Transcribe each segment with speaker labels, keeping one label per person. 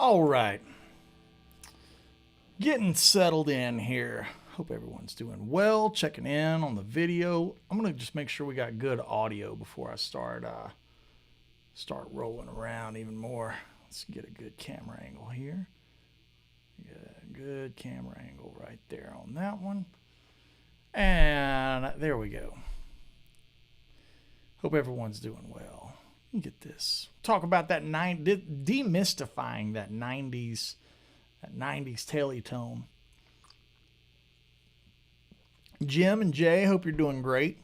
Speaker 1: All right. Getting settled in here. Hope everyone's doing well. Checking in on the video. I'm going to just make sure we got good audio before I start rolling around even more. Let's get a good camera angle here. Yeah, good camera angle right there on that one. And there we go. Hope everyone's doing well. Get this. Talk about that demystifying that 90s taily tone. Jim and Jay, hope you're doing great.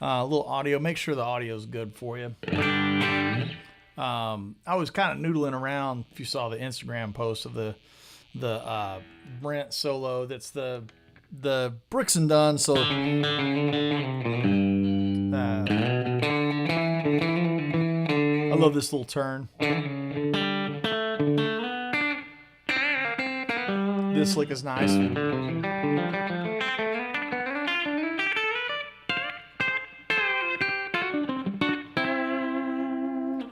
Speaker 1: A little audio. Make sure the audio is good for you. I was kind of noodling around. If you saw the Instagram post of the Brent solo, that's the Brooks and Dunn solo. I love this little turn. This lick is nice.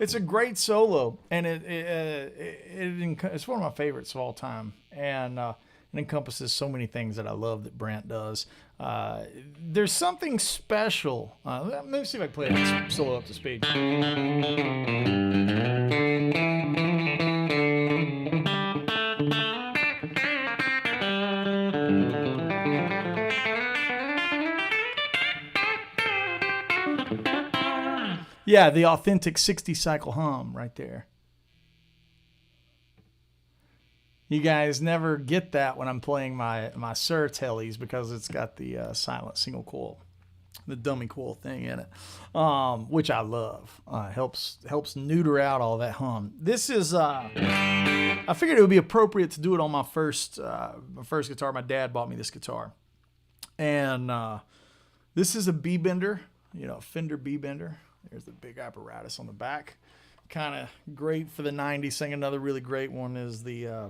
Speaker 1: It's a great solo, and it's one of my favorites of all time, and it encompasses so many things that I love that Brent does. There's something special. Let me see if I can play it solo up to speed. Yeah, the authentic 60 cycle hum right there. You guys never get that when I'm playing my Sir Tellies because it's got the silent single coil, the dummy coil thing in it, which I love. Helps neuter out all that hum. This is I figured it would be appropriate to do it on my first guitar. My dad bought me this guitar, and this is a B-bender, Fender B-bender. There's the big apparatus on the back. Kind of great for the 90s thing. Another really great one is the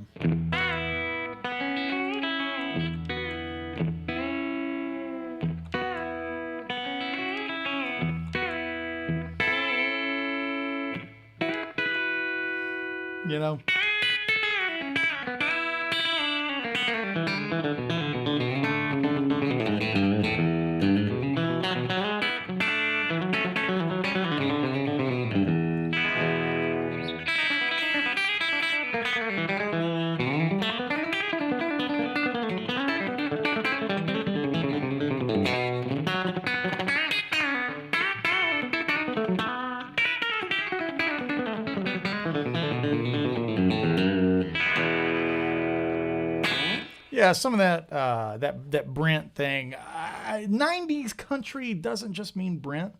Speaker 1: some of that Brent thing. 90s country doesn't just mean Brent,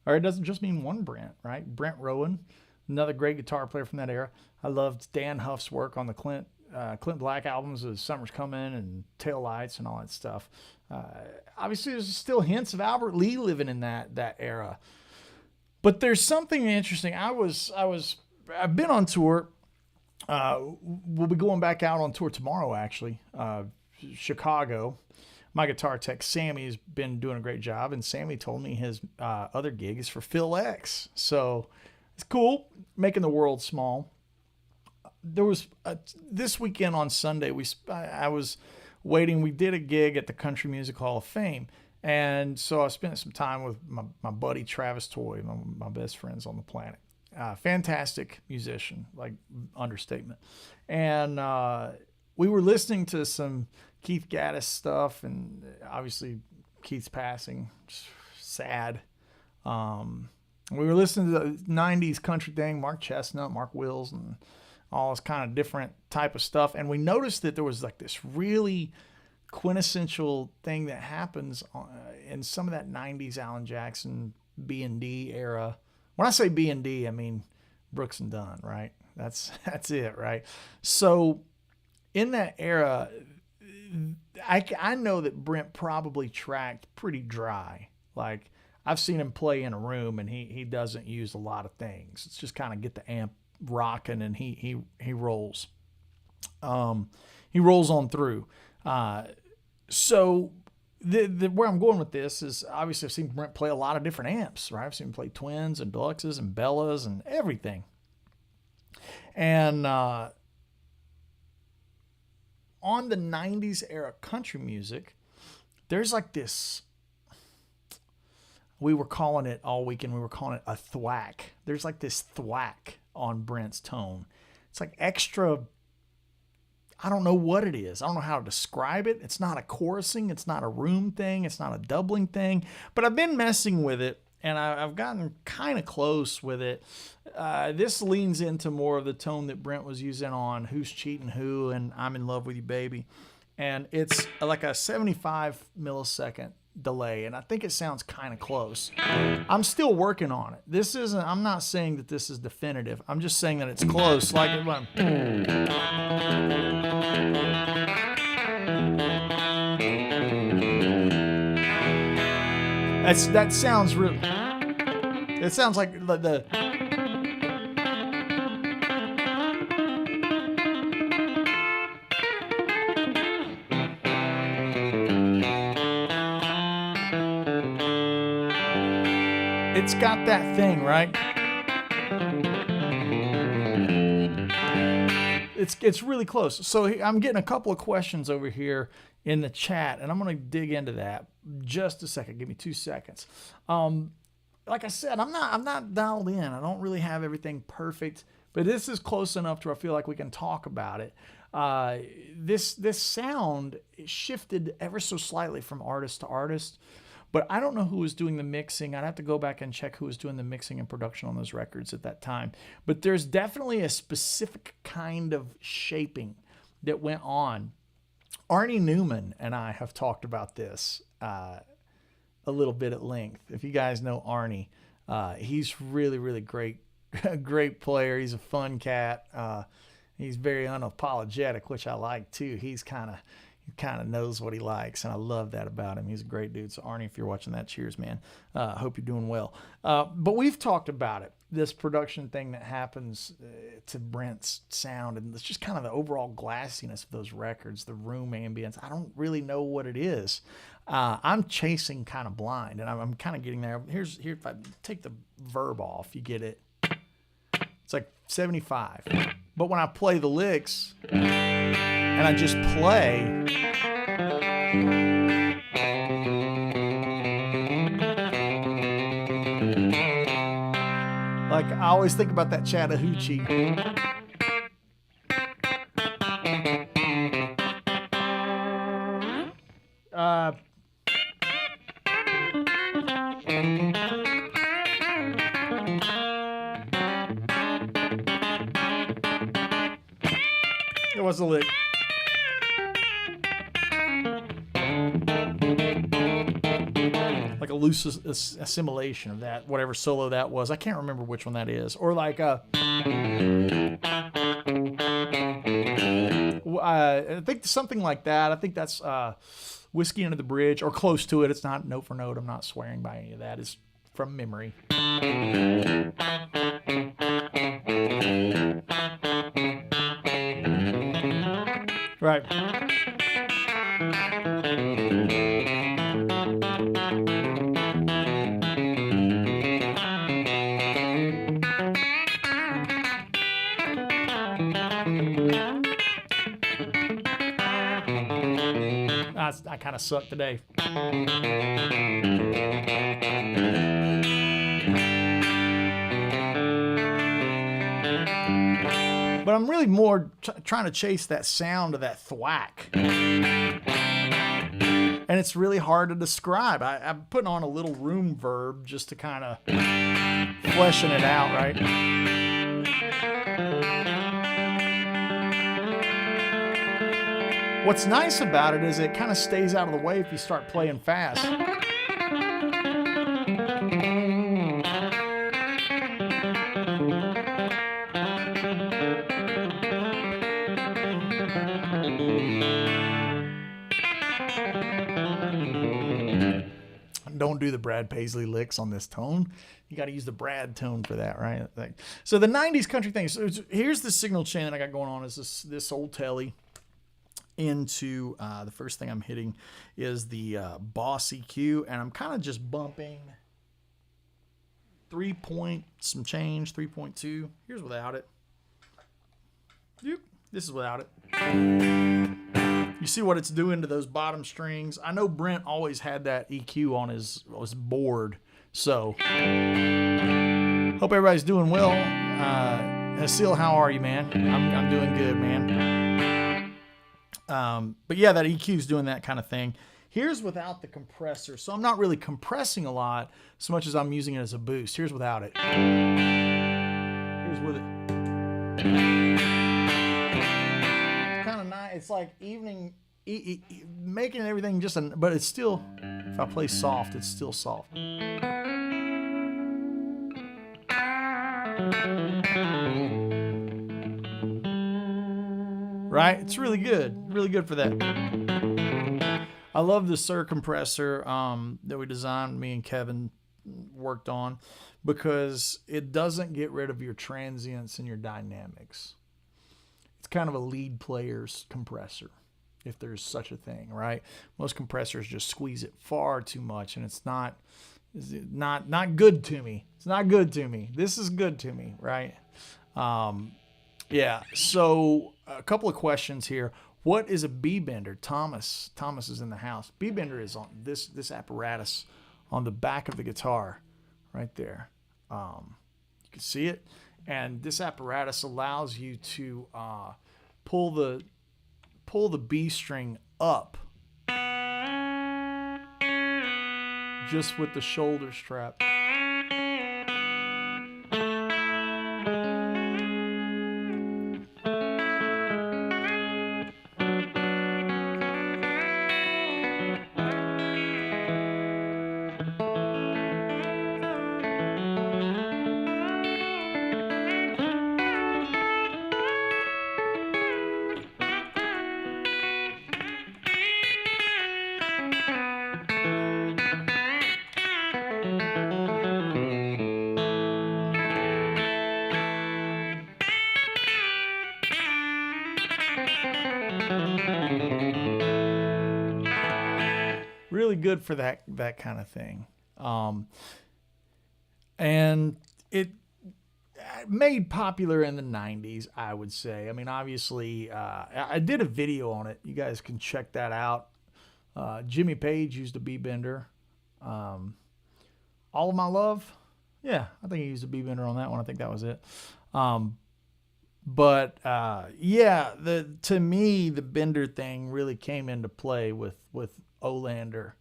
Speaker 1: or it doesn't just mean one Brent, right? Brent Rowan, another great guitar player from that era. I loved Dan Huff's work on the Clint Black albums of Summer's Coming and Tail Lights and all that stuff. Obviously, there's still hints of Albert Lee living in that era. But there's something interesting. I've been on tour. We'll be going back out on tour tomorrow, actually. Chicago. My guitar tech, Sammy's been doing a great job, and Sammy told me his other gig is for Phil X. So it's cool, making the world small. There was this weekend on Sunday, I was waiting. We did a gig at the Country Music Hall of Fame, and so I spent some time with my buddy Travis Toy, my best friends on the planet. Fantastic musician, like understatement. And we were listening to some Keith Gaddis stuff, and obviously Keith's passing, sad. We were listening to the 90s country thing, Mark Chestnut, Mark Wills, and all this kind of different type of stuff. And we noticed that there was like this really quintessential thing that happens in some of that 90s Alan Jackson B&D era. When I say B&D, I mean Brooks and Dunn, right? That's it, right? So in that era, I know that Brent probably tracked pretty dry. Like, I've seen him play in a room, and he doesn't use a lot of things. It's just kind of get the amp rocking, and he rolls. He rolls on through. So where I'm going with this is, obviously I've seen Brent play a lot of different amps, right? I've seen him play Twins and Deluxes and Bellas and everything. And on the 90s era country music, there's like this, we were calling it all weekend, we were calling it a thwack. There's like this thwack on Brent's tone. It's like extra, I don't know what it is. I don't know how to describe it. It's not a chorusing. It's not a room thing. It's not a doubling thing. But I've been messing with it, and I've gotten kind of close with it. This leans into more of the tone that Brent was using on Who's Cheating Who and I'm in Love with You, Baby. And it's like a 75 millisecond delay, and I think it sounds kind of close. I'm still working on it. This isn't, I'm not saying that this is definitive. I'm just saying that it's close. Like it went. That sounds real. It sounds like the it's got that thing, right? It's really close. So I'm getting a couple of questions over here in the chat, and I'm going to dig into that just a second. Give me 2 seconds. Like I said, I'm not dialed in. I don't really have everything perfect, but this is close enough to where I feel like we can talk about it. This sound shifted ever so slightly from artist to artist. But I don't know who was doing the mixing. I'd have to go back and check who was doing the mixing and production on those records at that time. But there's definitely a specific kind of shaping that went on. Arnie Newman and I have talked about this a little bit at length. If you guys know Arnie, he's really, really great, great player. He's a fun cat. He's very unapologetic, which I like too. He kind of knows what he likes, and I love that about him. He's a great dude. So Arnie, if you're watching that, cheers, man. I hope you're doing well. But we've talked about it, this production thing that happens to Brent's sound, and it's just kind of the overall glassiness of those records, the room ambience. I don't really know what it is. I'm chasing kind of blind, and I'm kind of getting there. Here, if I take the verb off, you get it. It's like 75. But when I play the licks and I just play, like I always think about that Chattahoochee. It was a lick. Like a loose assimilation of that, whatever solo that was. I can't remember which one that is. Or like I think something like that. I think that's Whiskey Under the Bridge, or close to it. It's not note for note. I'm not swearing by any of that. It's from memory. Right. I kind of suck today. But I'm really more trying to chase that sound of that thwack. And it's really hard to describe. I'm putting on a little room verb just to kind of fleshing it out, right? What's nice about it is it kind of stays out of the way if you start playing fast. Don't do the Brad Paisley licks on this tone. You got to use the Brad tone for that, right? So the 90s country thing. So here's the signal chain that I got going on is this old telly. Into the first thing I'm hitting is the Boss EQ, and I'm kind of just bumping 3 point some change, 3.2. Here's without it. This is without it. You see what it's doing to those bottom strings? I know Brent always had that EQ on his board. So, hope everybody's doing well. Hasil, how are you, man? I'm doing good, man. But yeah, that EQ is doing that kind of thing. Here's without the compressor. So I'm not really compressing a lot so much as I'm using it as a boost. Here's without it. Here's with it. It's kind of nice. It's like evening, making everything just, but it's still, if I play soft, it's still soft. Right? It's really good for that. I love the Sir compressor that we designed, me and Kevin worked on, because it doesn't get rid of your transients and your dynamics. It's kind of a lead player's compressor, if there's such a thing, right? Most compressors just squeeze it far too much, and it's not good to me. It's not good to me. This is good to me, right? Yeah. So a couple of questions here. What is a B-bender? Thomas is in the house. B-bender is on this apparatus on the back of the guitar, right there. You can see it, and this apparatus allows you to pull the B string up just with the shoulder strap. Really good for that kind of thing. And it made popular in the 90s, I would say. I mean, obviously, I did a video on it. You guys can check that out. Jimmy Page used a B-bender. All of My Love, yeah, I think he used a B-bender on that one. I think that was it. Yeah, to me, the bender thing really came into play with Olander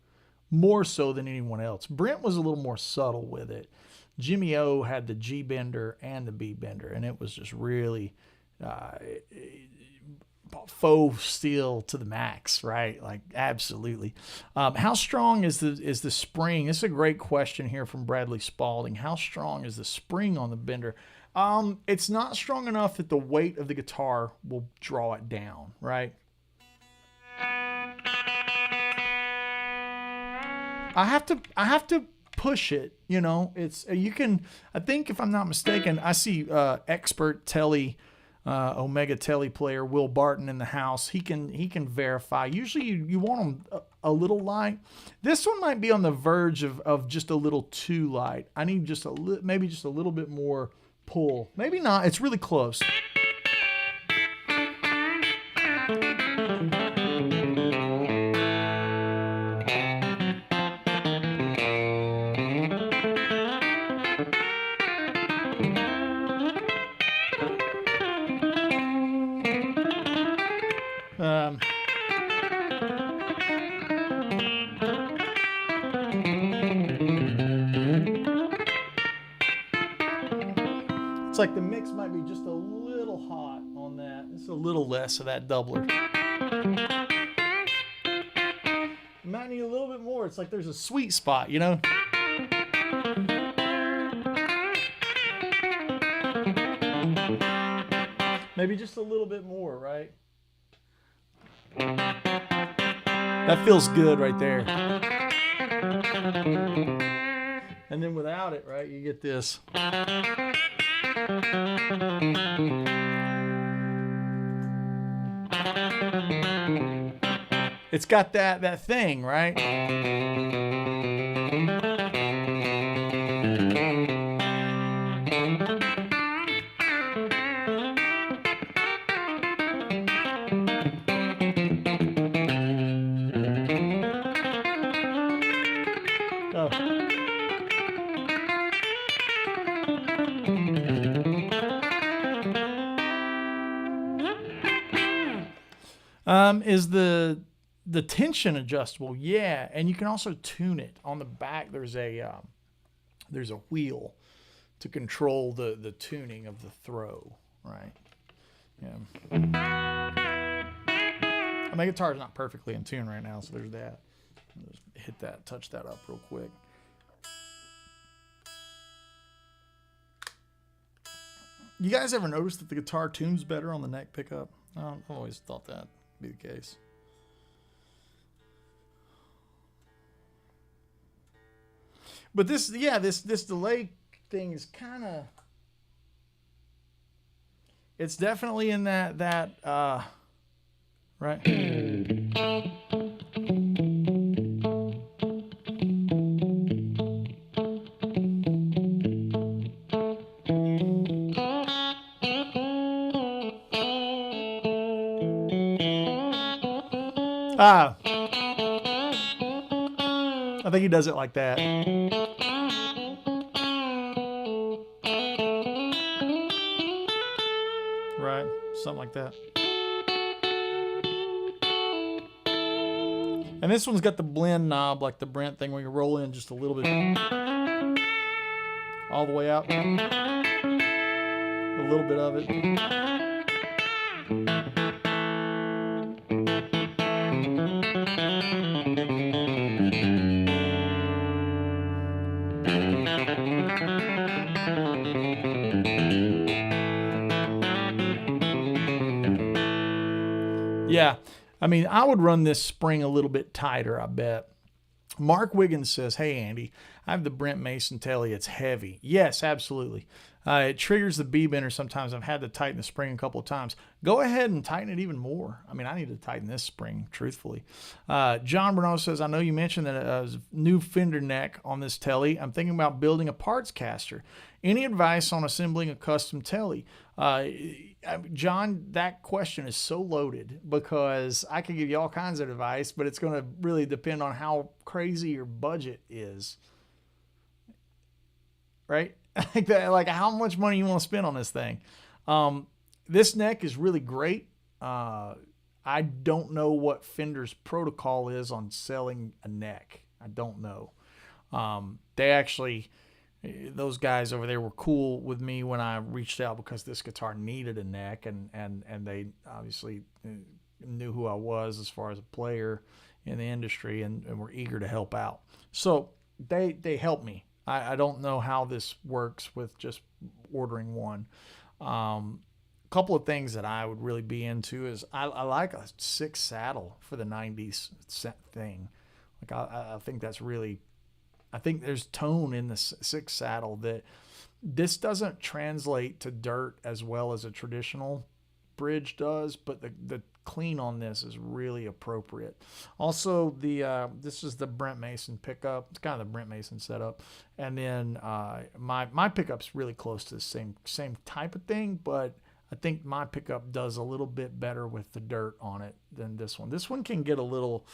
Speaker 1: more so than anyone else. Brent was a little more subtle with it. Jimmy O had the G bender and the B bender, and it was just really faux steel to the max, right? Like absolutely. How strong is the spring? This is a great question here from Bradley Spalding. How strong is the spring on the bender? It's not strong enough that the weight of the guitar will draw it down, right? I have to push it, you know. It's you can. I think if I'm not mistaken, I see expert Telly, Omega Telly player Will Barton in the house. He can verify. Usually you want them a little light. This one might be on the verge of just a little too light. I need just maybe just a little bit more pull. Maybe not. It's really close. It's like the mix might be just a little hot on that. It's a little less of that doubler. You might need a little bit more. It's like there's a sweet spot, you know? Maybe just a little bit more, right? That feels good right there. And then without it, right, you get this. It's got that thing, right? Is the tension adjustable? Yeah, and you can also tune it. On the back, there's a wheel to control the tuning of the throw. Right. Yeah. My guitar's not perfectly in tune right now, so there's that. I'll just hit that, touch that up real quick. You guys ever notice that the guitar tunes better on the neck pickup? I've always thought that would be the case. But this delay thing is kind of, it's definitely in that right. I think he does it like that. Right, something like that. And this one's got the blend knob like the Brent thing where you roll in just a little bit. All the way out. A little bit of it. Yeah, I mean, I would run this spring a little bit tighter, I bet. Mark Wiggins says, hey, Andy, I have the Brent Mason Telly. It's heavy. Yes, absolutely. It triggers the B-bender sometimes. I've had to tighten the spring a couple of times. Go ahead and tighten it even more. I mean, I need to tighten this spring, truthfully. John Bernal says, I know you mentioned that a new fender neck on this Telly. I'm thinking about building a parts caster. Any advice on assembling a custom Telly? John, that question is so loaded because I could give you all kinds of advice, but it's going to really depend on how crazy your budget is. Right? Like how much money you want to spend on this thing. This neck is really great. I don't know what Fender's protocol is on selling a neck. I don't know. They actually, those guys over there were cool with me when I reached out because this guitar needed a neck, and they obviously knew who I was as far as a player in the industry and were eager to help out. So they helped me. I don't know how this works with just ordering one. Couple of things that I would really be into is I like a 6 saddle for the 90s thing. Like I think that's really, I think there's tone in the 6 saddle that this doesn't translate to dirt as well as a traditional bridge does, but the clean on this is really appropriate. Also, this is the Brent Mason pickup. It's kind of the Brent Mason setup, and then my pickup's really close to the same type of thing, but I think my pickup does a little bit better with the dirt on it than this one. This one can get a little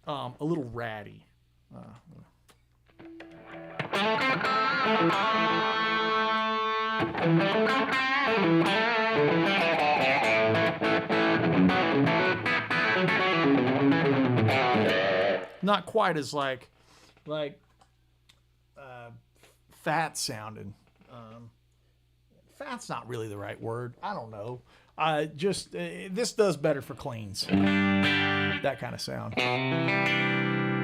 Speaker 1: ratty. Not quite as like fat sounding. Fat's not really the right word. I don't know. This does better for cleans. That kind of sound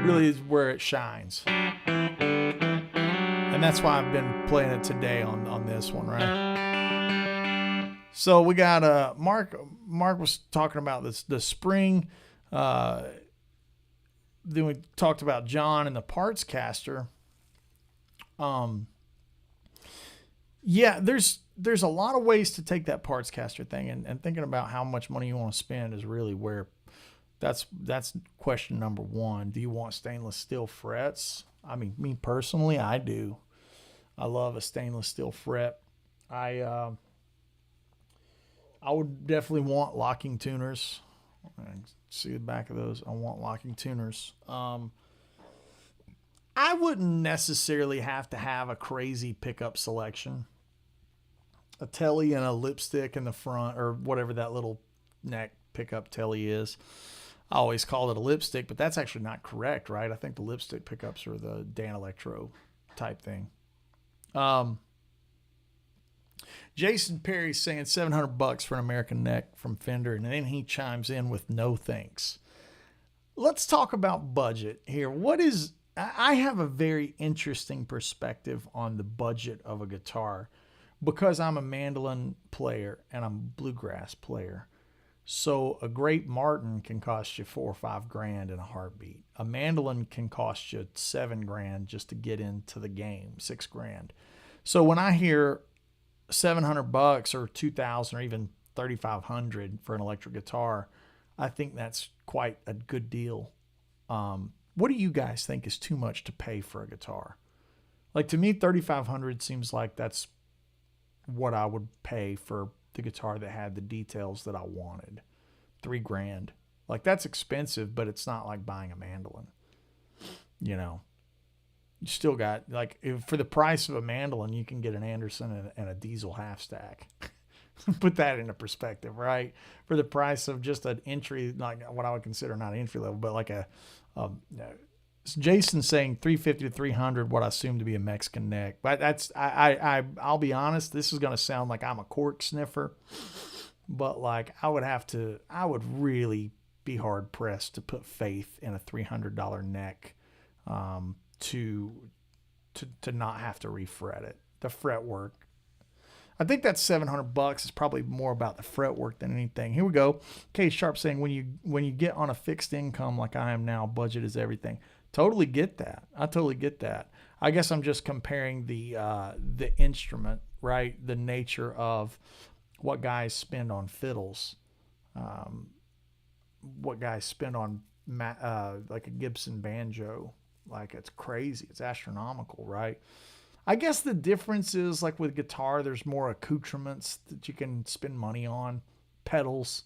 Speaker 1: really is where it shines, and that's why I've been playing it today on this one, right? So we got Mark was talking about the spring. Then we talked about John and the parts caster. Yeah, there's a lot of ways to take that parts caster thing, and thinking about how much money you want to spend is really where that's question number one. Do you want stainless steel frets? I mean, me personally, I do. I love a stainless steel fret. I would definitely want locking tuners. See the back of those. I want locking tuners. I wouldn't necessarily have to have a crazy pickup selection. A telly and a lipstick in the front, or whatever that little neck pickup telly is. I always call it a lipstick, but that's actually not correct, right? I think the lipstick pickups are the Dan Electro type thing. Jason Perry's saying $700 for an American neck from Fender, and then he chimes in with no thanks. Let's talk about budget here. I have a very interesting perspective on the budget of a guitar because I'm a mandolin player and I'm a bluegrass player. So a great Martin can cost you $4 or $5 in a heartbeat. A mandolin can cost you $7 just to get into the game, $6. So when I hear $700 or $2,000 or even $3,500 for an electric guitar, I think that's quite a good deal. What do you guys think is too much to pay for a guitar? Like, to me, $3,500 seems like that's what I would pay for the guitar that had the details that I wanted. $3,000. Like, that's expensive, but it's not like buying a mandolin. You know, you still got, like, for the price of a mandolin, you can get an Anderson and a diesel half stack. Put that into perspective, right? For the price of just an entry, like what I would consider not entry level, but like Jason saying $350 to $300, what I assume to be a Mexican neck. But that's I'll be honest, this is going to sound like I'm a cork sniffer, but like I would really be hard pressed to put faith in a $300 neck to not have to refret it. The fretwork. I think that $700 is probably more about the fretwork than anything. Here we go. K Sharp saying when you get on a fixed income like I am now, budget is everything. Totally get that. I totally get that. I guess I'm just comparing the instrument, right? The nature of what guys spend on fiddles, what guys spend on like a Gibson banjo. Like, it's crazy. It's astronomical, right? I guess the difference is, like with guitar, there's more accoutrements that you can spend money on. Pedals.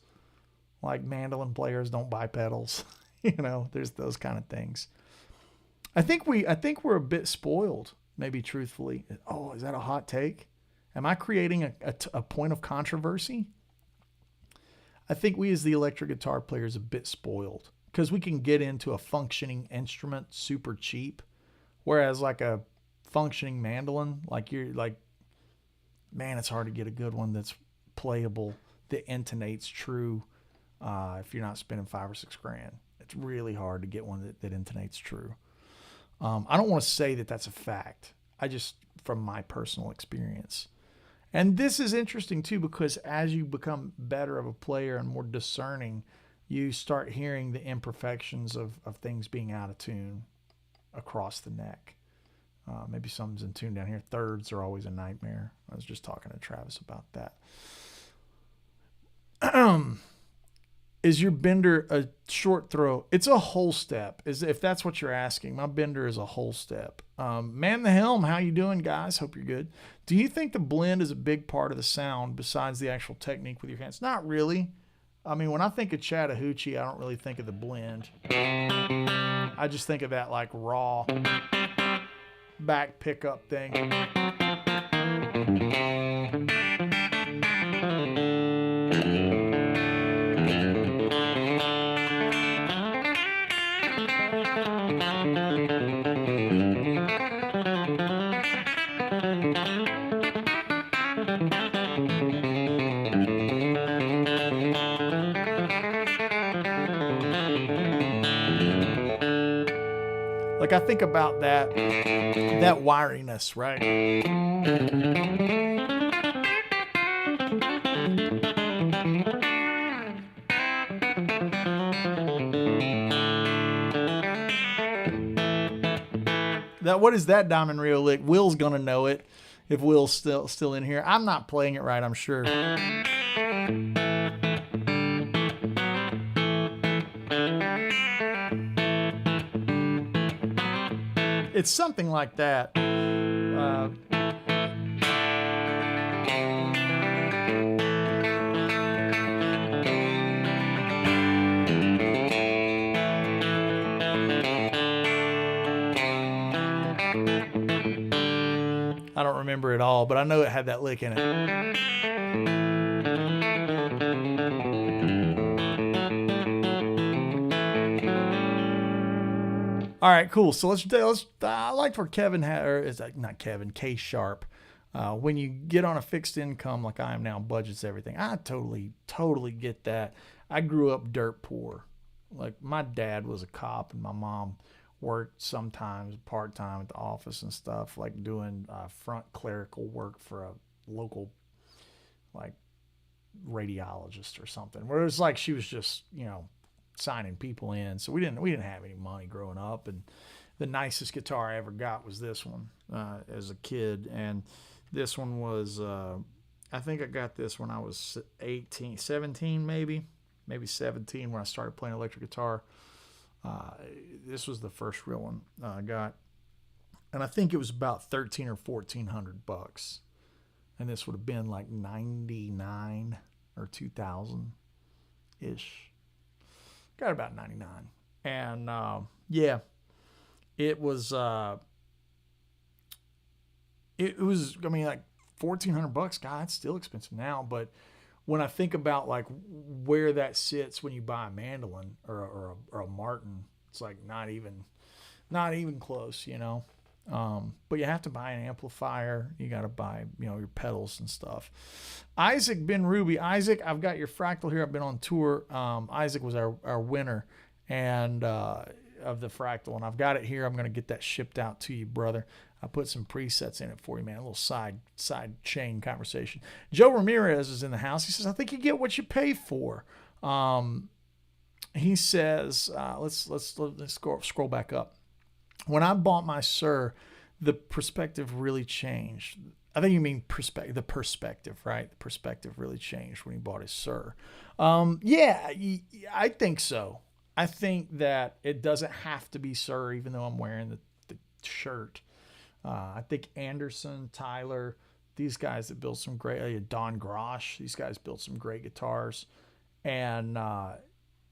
Speaker 1: Like, mandolin players don't buy pedals. You know, there's those kind of things. I think we're a bit spoiled, maybe truthfully. Oh, is that a hot take? Am I creating a point of controversy? I think we as the electric guitar players are a bit spoiled because we can get into a functioning instrument super cheap, whereas like a functioning mandolin, like you're like, man, it's hard to get a good one that's playable, that intonates true. If you're not spending $5 or $6, it's really hard to get one that intonates true. I don't want to say that that's a fact. I just, from my personal experience. And this is interesting too, because as you become better of a player and more discerning, you start hearing the imperfections of things being out of tune across the neck. Maybe something's in tune down here. Thirds are always a nightmare. I was just talking to Travis about that. Is your bender a short throw? It's a whole step, if that's what you're asking. My bender is a whole step. Man the Helm, how you doing, guys? Hope you're good. Do you think the blend is a big part of the sound besides the actual technique with your hands? Not really. I mean, when I think of Chattahoochee, I don't really think of the blend. I just think of that like raw back pickup thing. Like, I think about that wiriness, right? What is that Diamond Rio lick? Will's gonna know it if Will's still in here. I'm not playing it right, I'm sure. It's something like that. I don't remember it all, but I know it had that lick in it. All right, cool. So let's. I liked where Kevin had, or is that not Kevin? K Sharp. When you get on a fixed income like I am now, budgets everything. I totally get that. I grew up dirt poor. Like my dad was a cop, and my mom worked sometimes part time at the office and stuff, like doing front clerical work for a local like radiologist or something. Where it was like she was just signing people in. So we didn't have any money growing up, and the nicest guitar I ever got was this one as a kid, and this one was I think I got this when I was 18, 17 maybe 17 when I started playing electric guitar. This was the first real one I got, and I think it was about $1,300 or $1,400, and this would have been like 99 or 2000 ish. Got about 99, and yeah, it was. It was. I mean, like $1,400. God, it's still expensive now. But when I think about like where that sits when you buy a mandolin or a Martin, it's like not even close. But you have to buy an amplifier. You got to buy your pedals and stuff. Isaac Ben Ruby. Isaac, I've got your Fractal here. I've been on tour. Isaac was our winner and of the Fractal, and I've got it here. I'm going to get that shipped out to you, brother. I put some presets in it for you, man. A little side chain conversation. Joe Ramirez is in the house. He says, I think you get what you pay for. He says, let's scroll back up. When I bought my Sir, the perspective really changed. I think you mean the perspective, right? The perspective really changed when he bought his Sir. Yeah, I think so. I think that it doesn't have to be Sir, even though I'm wearing the shirt. I think Anderson, Tyler, these guys that build some great, Don Grosh, these guys build some great guitars. And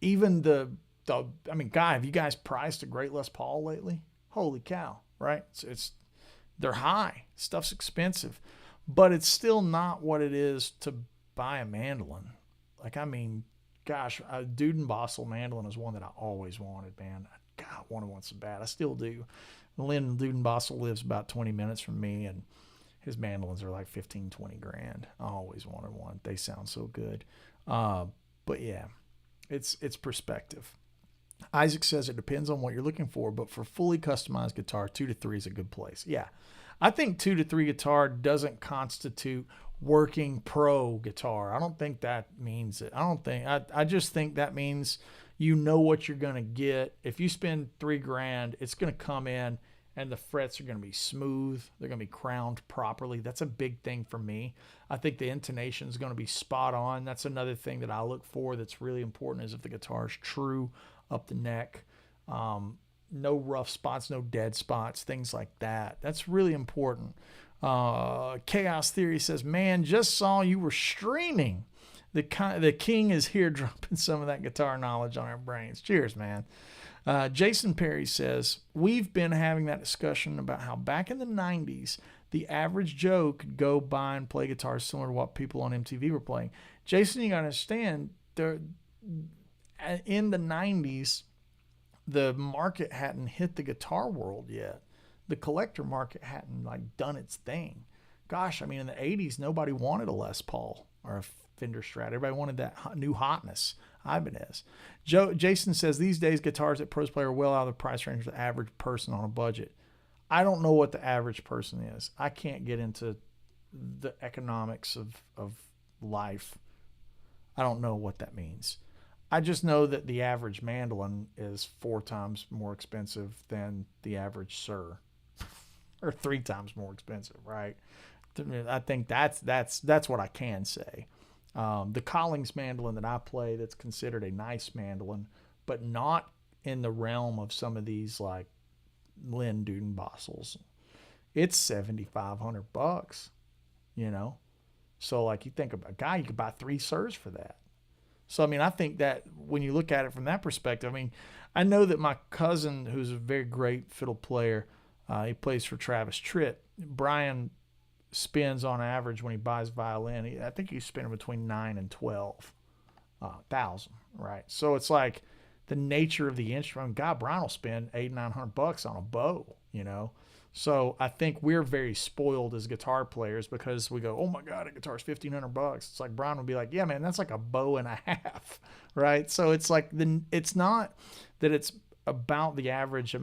Speaker 1: even I mean, God, have you guys priced a great Les Paul lately? Holy cow, right? They're high. Stuff's expensive. But it's still not what it is to buy a mandolin. Like, I mean, gosh, a Dudenbosel mandolin is one that I always wanted, man. God, I wanted one so bad. I still do. Lynn Dudenbosel lives about 20 minutes from me, and his mandolins are like 15, 20 grand. I always wanted one. They sound so good. But yeah, it's perspective. Isaac says it depends on what you're looking for, but for fully customized guitar, 2 to 3 is a good place. Yeah, I think 2 to 3 guitar doesn't constitute working pro guitar. I don't think that means it. I just think that means you know what you're going to get. If you spend $3,000, it's going to come in and the frets are going to be smooth. They're going to be crowned properly. That's a big thing for me. I think the intonation is going to be spot on. That's another thing that I look for that's really important, is if the guitar is true up the neck. No rough spots, no dead spots, things like that. That's really important. Chaos Theory says, man, just saw you were streaming. The king is here dropping some of that guitar knowledge on our brains. Cheers, man. Jason Perry says, we've been having that discussion about how back in the 90s, the average Joe could go buy and play guitars similar to what people on MTV were playing. Jason, you got to understand, in the 90s, the market hadn't hit the guitar world yet. The collector market hadn't done its thing. Gosh, I mean, in the 80s, nobody wanted a Les Paul or a Fender Strat. Everybody wanted that new hotness, Ibanez. Jason says, these days, guitars that pros play are well out of the price range for the average person on a budget. I don't know what the average person is. I can't get into the economics of life. I don't know what that means. I just know that the average mandolin is 4 times more expensive than the average Sir, or 3 times more expensive, right? I think that's what I can say. The Collings mandolin that I play, that's considered a nice mandolin, but not in the realm of some of these like Lynn Dudenbosels. It's $7,500, So like, you think about a guy, you could buy 3 Sirs for that. So, I mean, I think that when you look at it from that perspective, I mean, I know that my cousin, who's a very great fiddle player, he plays for Travis Tritt. Brian spends on average when he buys violin, I think he's spending between $9,000 and $12,000, right? So it's like the nature of the instrument. God, Brian will spend $800-900 on a bow, you know. So I think we're very spoiled as guitar players because we go, oh my God, a guitar's $1,500. It's like Brian would be like, yeah, man, that's like a bow and a half, right? So it's like it's not that it's about the average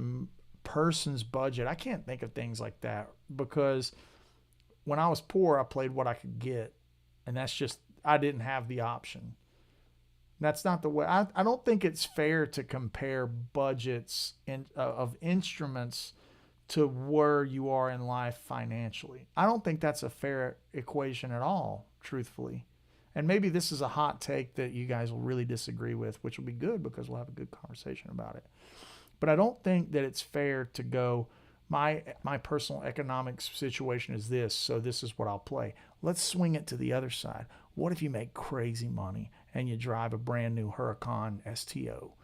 Speaker 1: person's budget. I can't think of things like that because when I was poor, I played what I could get, and that's just I didn't have the option. That's not the way. I don't think it's fair to compare budgets of instruments to where you are in life financially. I don't think that's a fair equation at all, truthfully. And maybe this is a hot take that you guys will really disagree with, which will be good because we'll have a good conversation about it. But I don't think that it's fair to go, my personal economic situation is this, so this is what I'll play. Let's swing it to the other side. What if you make crazy money and you drive a brand new Huracan STO?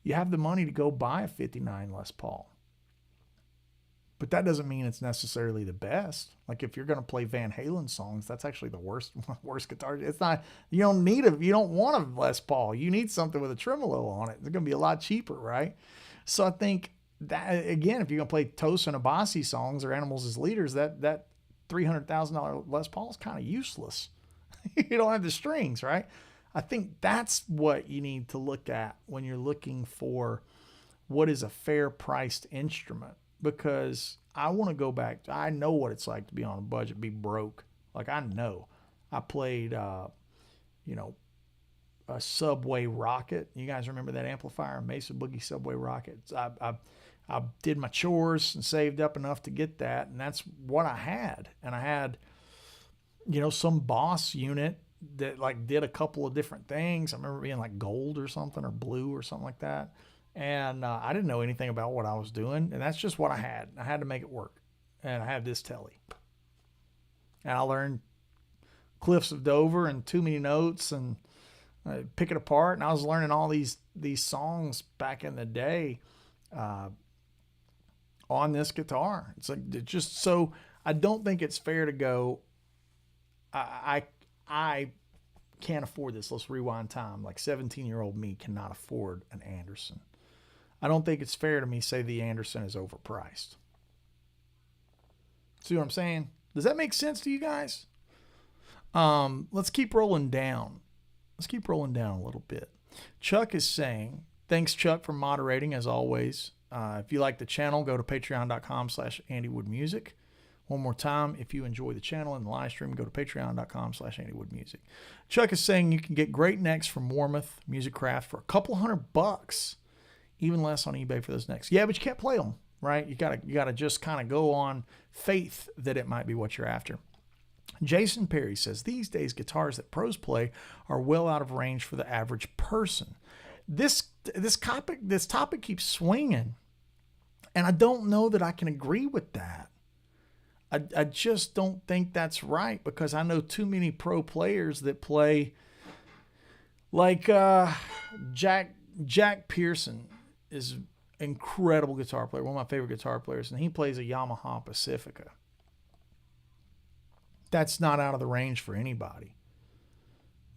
Speaker 1: You have the money to go buy a 59 Les Paul. But that doesn't mean it's necessarily the best. Like if you're going to play Van Halen songs, that's actually the worst guitar. It's not, you don't want a Les Paul. You need something with a tremolo on it. It's going to be a lot cheaper, right? So I think that, again, if you're going to play Tosin Abasi songs or Animals as Leaders, that $300,000 Les Paul is kind of useless. You don't have the strings, right? I think that's what you need to look at when you're looking for what is a fair priced instrument. Because I want to go back. I know what it's like to be on a budget, be broke. Like I know. I played, a Subway Rocket. You guys remember that amplifier, Mesa Boogie Subway Rocket? I did my chores and saved up enough to get that, and that's what I had. And I had, some Boss unit that like did a couple of different things. I remember being like gold or something or blue or something like that. And I didn't know anything about what I was doing. And that's just what I had. I had to make it work. And I had this telly. And I learned Cliffs of Dover and Too Many Notes and pick it apart. And I was learning all these songs back in the day on this guitar. It's like it just so I don't think it's fair to go, I can't afford this. Let's rewind time. Like 17-year-old me cannot afford an Anderson. I don't think it's fair to me say the Anderson is overpriced. See what I'm saying? Does that make sense to you guys? Let's keep rolling down. Let's keep rolling down a little bit. Chuck is saying, thanks, Chuck, for moderating as always. If you like the channel, go to patreon.com/AndyWoodMusic. One more time, if you enjoy the channel and the live stream, go to patreon.com/AndyWoodMusic. Chuck is saying you can get great necks from Warmoth Music Craft for a couple $100, even less on eBay for those necks. Yeah, but you can't play them, right? You gotta just kind of go on faith that it might be what you're after. Jason Perry says, these days guitars that pros play are well out of range for the average person. This topic keeps swinging, and I don't know that I can agree with that. I just don't think that's right because I know too many pro players that play like Jack Pearson is an incredible guitar player, one of my favorite guitar players, and he plays a Yamaha Pacifica. That's not out of the range for anybody.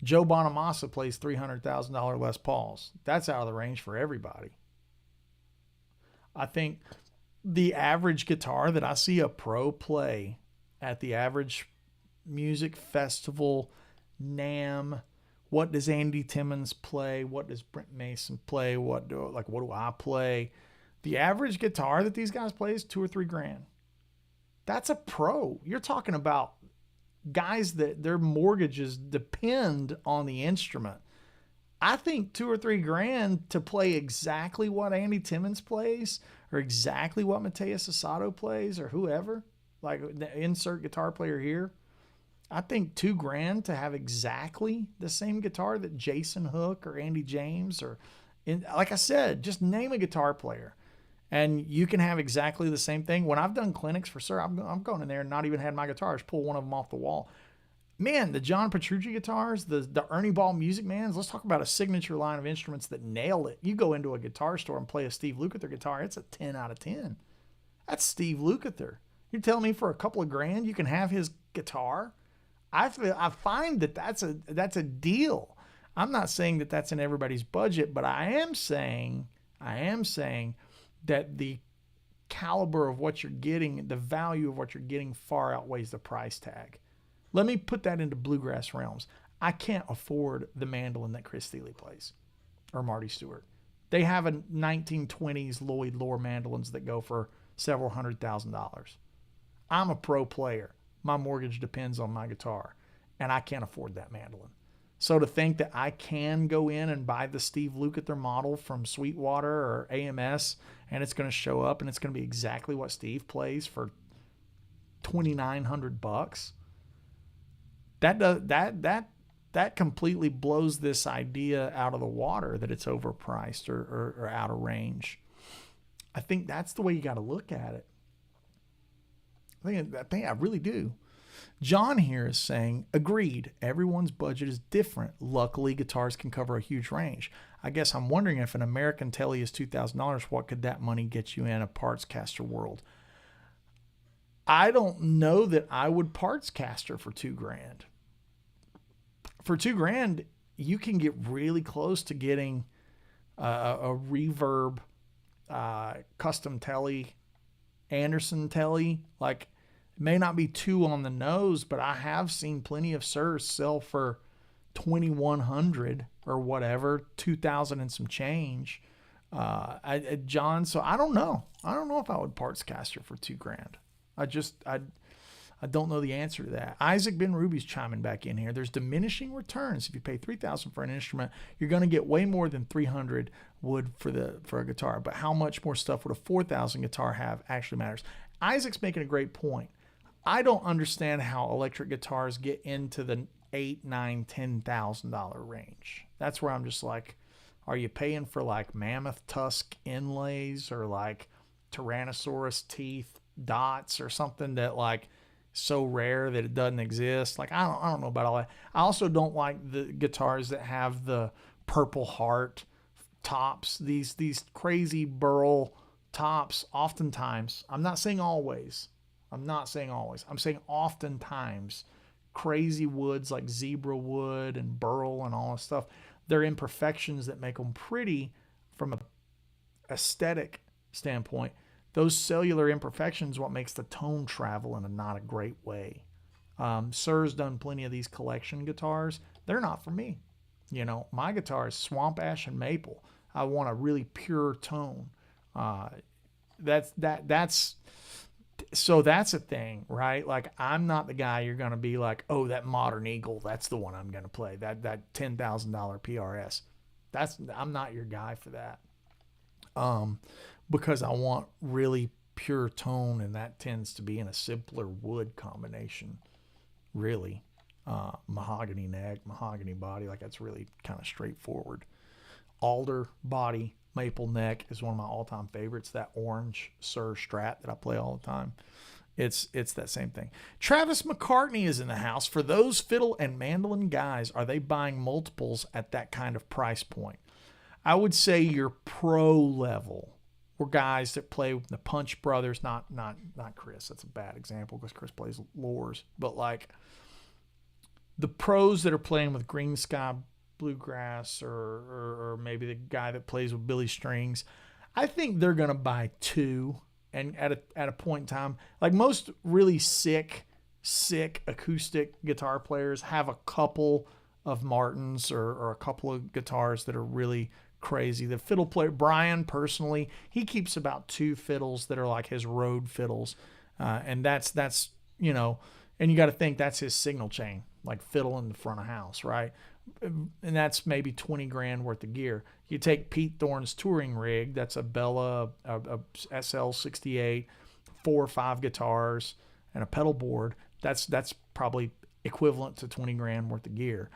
Speaker 1: Joe Bonamassa plays $300,000 Les Pauls. That's out of the range for everybody. I think the average guitar that I see a pro play at the average music festival, NAMM, what does Andy Timmons play? What does Brent Mason play? What do I play? The average guitar that these guys play is $2,000 or $3,000. That's a pro. You're talking about guys that their mortgages depend on the instrument. I think $2,000 or $3,000 to play exactly what Andy Timmons plays or exactly what Mateus Asado plays or whoever, like the insert guitar player here. I think $2,000 to have exactly the same guitar that Jason Hook or Andy James like I said, just name a guitar player and you can have exactly the same thing. When I've done clinics for Sir, I'm going in there and not even had my guitars, pull one of them off the wall. Man, the John Petrucci guitars, the Ernie Ball Music Mans, let's talk about a signature line of instruments that nail it. You go into a guitar store and play a Steve Lukather guitar, it's a 10 out of 10. That's Steve Lukather. You're telling me for a couple of grand you can have his guitar? I find that's a deal. I'm not saying that that's in everybody's budget, but I am saying that the caliber of what you're getting, the value of what you're getting far outweighs the price tag. Let me put that into bluegrass realms. I can't afford the mandolin that Chris Thile plays or Marty Stewart. They have a 1920s Lloyd Loar mandolins that go for several $100,000. I'm a pro player. My mortgage depends on my guitar, and I can't afford that mandolin. So to think that I can go in and buy the Steve Lukather model from Sweetwater or AMS, and it's going to show up and it's going to be exactly what Steve plays for $2,900, that completely blows this idea out of the water that it's overpriced or out of range. I think that's the way you got to look at it. I think I really do. John here is saying, agreed, everyone's budget is different. Luckily, guitars can cover a huge range. I guess I'm wondering if an American Tele is $2,000, what could that money get you in a parts caster world? I don't know that I would parts caster for $2,000. For $2,000, you can get really close to getting a reverb custom Tele, Anderson Tele. Like, it may not be too on the nose, but I have seen plenty of Sirs sell for $2,100 or whatever, $2,000 and some change. John, so I don't know. I don't know if I would parts caster for $2,000. I don't know the answer to that. Isaac Ben Ruby's chiming back in here. There's diminishing returns. If you pay $3,000 for an instrument, you're going to get way more than $300 would for a guitar. But how much more stuff would a $4,000 guitar have actually matters. Isaac's making a great point. I don't understand how electric guitars get into the $8,000, $9,000, $10,000 range. That's where I'm just like, are you paying for like mammoth tusk inlays or like Tyrannosaurus teeth dots or something that like so rare that it doesn't exist? Like, I don't know about all that. I also don't like the guitars that have the Purple Heart tops, these crazy burl tops. Oftentimes, I'm not saying always. I'm saying oftentimes crazy woods like zebra wood and burl and all this stuff, they're imperfections that make them pretty from a aesthetic standpoint. Those cellular imperfections what makes the tone travel in a not a great way. Sir's done plenty of these collection guitars. They're not for me. You know, my guitar is swamp ash and maple. I want a really pure tone. That's a thing, right? Like, I'm not the guy you're going to be like, oh, that Modern Eagle, that's the one I'm going to play. That $10,000 PRS. I'm not your guy for that. Because I want really pure tone, and that tends to be in a simpler wood combination, really. Mahogany neck, mahogany body, like that's really kind of straightforward. Alder body, maple neck is one of my all-time favorites. That orange Sir Strat that I play all the time. It's that same thing. Travis McCartney is in the house. For those fiddle and mandolin guys, are they buying multiples at that kind of price point? I would say your pro level. Or guys that play with the Punch Brothers, not Chris. That's a bad example because Chris plays Loars. But like the pros that are playing with Green Sky Bluegrass or maybe the guy that plays with Billy Strings, I think they're going to buy two. And at a point in time, like most really sick acoustic guitar players have a couple of Martins or a couple of guitars that are really crazy. The fiddle player, Brian, personally, he keeps about two fiddles that are like his road fiddles. And that's, you know, and you got to think that's his signal chain, like fiddle in the front of house, right? And that's maybe $20,000 worth of gear. You take Pete Thorne's touring rig, that's a Bella, a SL68, 4 or 5 guitars, and a pedal board. That's probably equivalent to $20,000 worth of gear.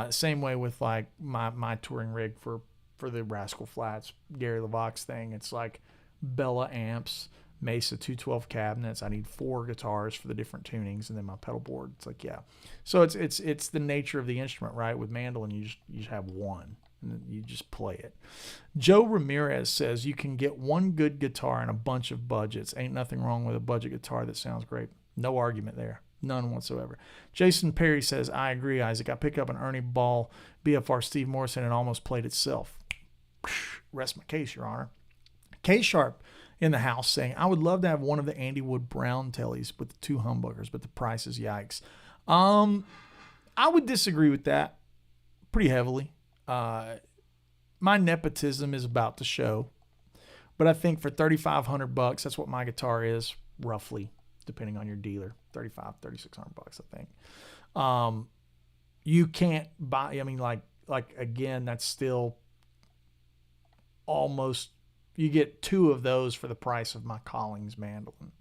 Speaker 1: Same way with like my touring rig for the Rascal Flatts Gary LaVox thing. It's like Bella amps, Mesa 212 cabinets. I need 4 guitars for the different tunings, and then my pedal board. It's like, yeah. So it's the nature of the instrument, right? With mandolin, you just have one, and then you just play it. Joe Ramirez says you can get one good guitar and a bunch of budgets. Ain't nothing wrong with a budget guitar that sounds great. No argument there. None whatsoever. Jason Perry says, I agree, Isaac. I picked up an Ernie Ball BFR Steve Morrison and almost played itself. Rest my case, Your Honor. K Sharp in the house saying, I would love to have one of the Andy Wood Brown tellies with the 2 humbuckers, but the price is yikes. I would disagree with that pretty heavily. My nepotism is about to show, but I think for $3,500, that's what my guitar is, roughly, depending on your dealer. $3,600, I think. You can't buy, I mean, like again, that's still almost, you get 2 of those for the price of my Collings mandolin.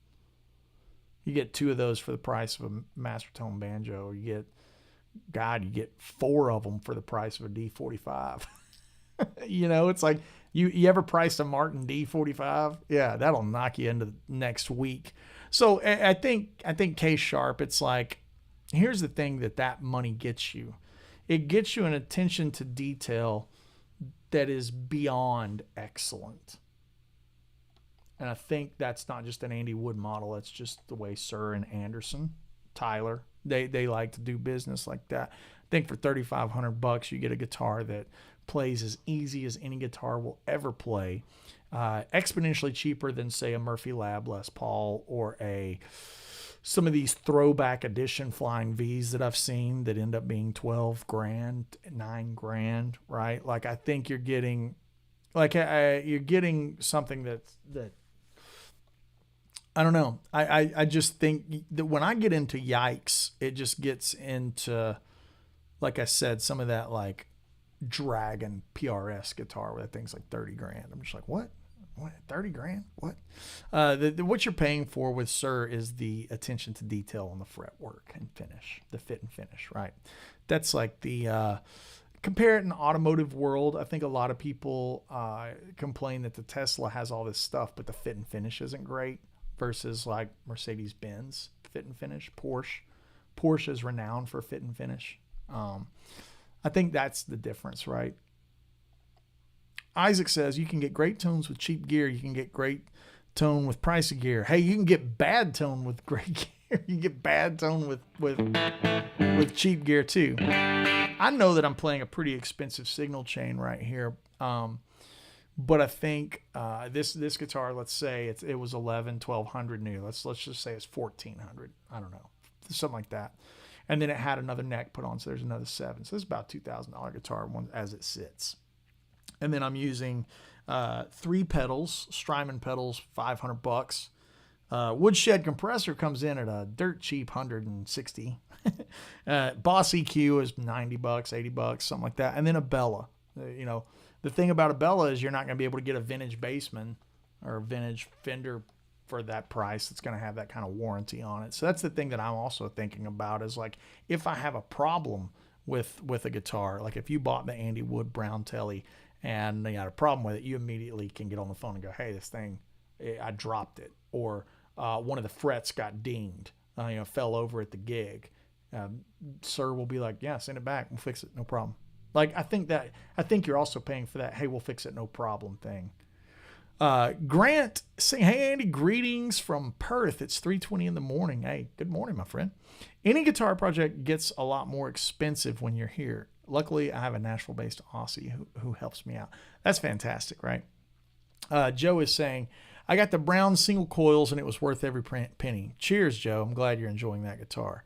Speaker 1: You get 2 of those for the price of a Master Tone banjo. You get 4 of them for the price of a D45. You know, it's like, you ever priced a Martin D45? Yeah, that'll knock you into next week. So I think K Sharp, it's like, here's the thing that money gets you. It gets you an attention to detail that is beyond excellent. And I think that's not just an Andy Wood model. That's just the way Sir and Anderson, Tyler, they like to do business like that. I think for $3,500, you get a guitar that plays as easy as any guitar will ever play. Exponentially cheaper than, say, a Murphy Lab Les Paul or some of these throwback edition Flying V's that I've seen that end up being $12,000, $9,000, right? Like, I think you're getting, you're getting something that I don't know. I just think that when I get into yikes, it just gets into, like I said, some of that like Dragon PRS guitar where that thing's like $30,000. I'm just like, what? What? $30,000? What? What you're paying for with Sir is the attention to detail on the fretwork and finish, the fit and finish, right? That's like the compare it in the automotive world. I think a lot of people complain that the Tesla has all this stuff, but the fit and finish isn't great. Versus like Mercedes-Benz fit and finish, Porsche is renowned for fit and finish. I think that's the difference, right? Isaac says you can get great tones with cheap gear. You can get great tone with pricey gear. Hey, you can get bad tone with great gear. You can get bad tone with cheap gear too. I know that I'm playing a pretty expensive signal chain right here. But I think this guitar, let's say it was $1,200 new. Let's just say it's $1,400. I don't know, something like that. And then it had another neck put on, so there's another $7,000. So it's about $2,000 guitar as it sits. And then I'm using 3 pedals, Strymon pedals, $500. Woodshed compressor comes in at a dirt cheap $160. Boss EQ is $90, $80, something like that. And then a Bella, you know. The thing about a Bella is you're not going to be able to get a vintage Bassman or a vintage Fender for that price. It's going to have that kind of warranty on it. So that's the thing that I'm also thinking about is like, if I have a problem with a guitar, like if you bought the Andy Wood Brown Telly and you had a problem with it, you immediately can get on the phone and go, hey, this thing, I dropped it. Or one of the frets got dinged, fell over at the gig. Sir will be like, yeah, send it back. We'll fix it. No problem. Like, I think you're also paying for that, hey, we'll fix it, no problem thing. Grant saying, hey, Andy, greetings from Perth. It's 3:20 in the morning. Hey, good morning, my friend. Any guitar project gets a lot more expensive when you're here. Luckily, I have a Nashville-based Aussie who helps me out. That's fantastic, right? Joe is saying, I got the Brown single coils, and it was worth every penny. Cheers, Joe. I'm glad you're enjoying that guitar.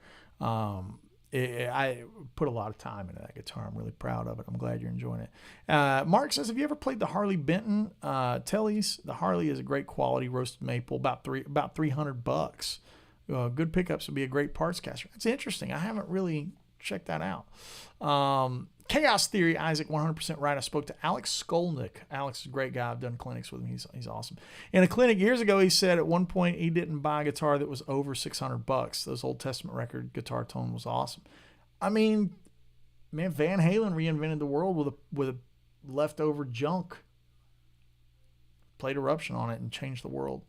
Speaker 1: I put a lot of time into that guitar. I'm really proud of it. I'm glad you're enjoying it. Mark says, have you ever played the Harley Benton Tellys? The Harley is a great quality roasted maple, about $300. Good pickups would be a great parts caster. That's interesting. I haven't really checked that out. Chaos Theory, Isaac, 100% right. I spoke to Alex Skolnick. Alex is a great guy. I've done clinics with him. He's awesome. In a clinic years ago, he said at one point he didn't buy a guitar that was over $600. Those Old Testament record guitar tone was awesome. I mean, man, Van Halen reinvented the world with a leftover junk. Played Eruption on it and changed the world.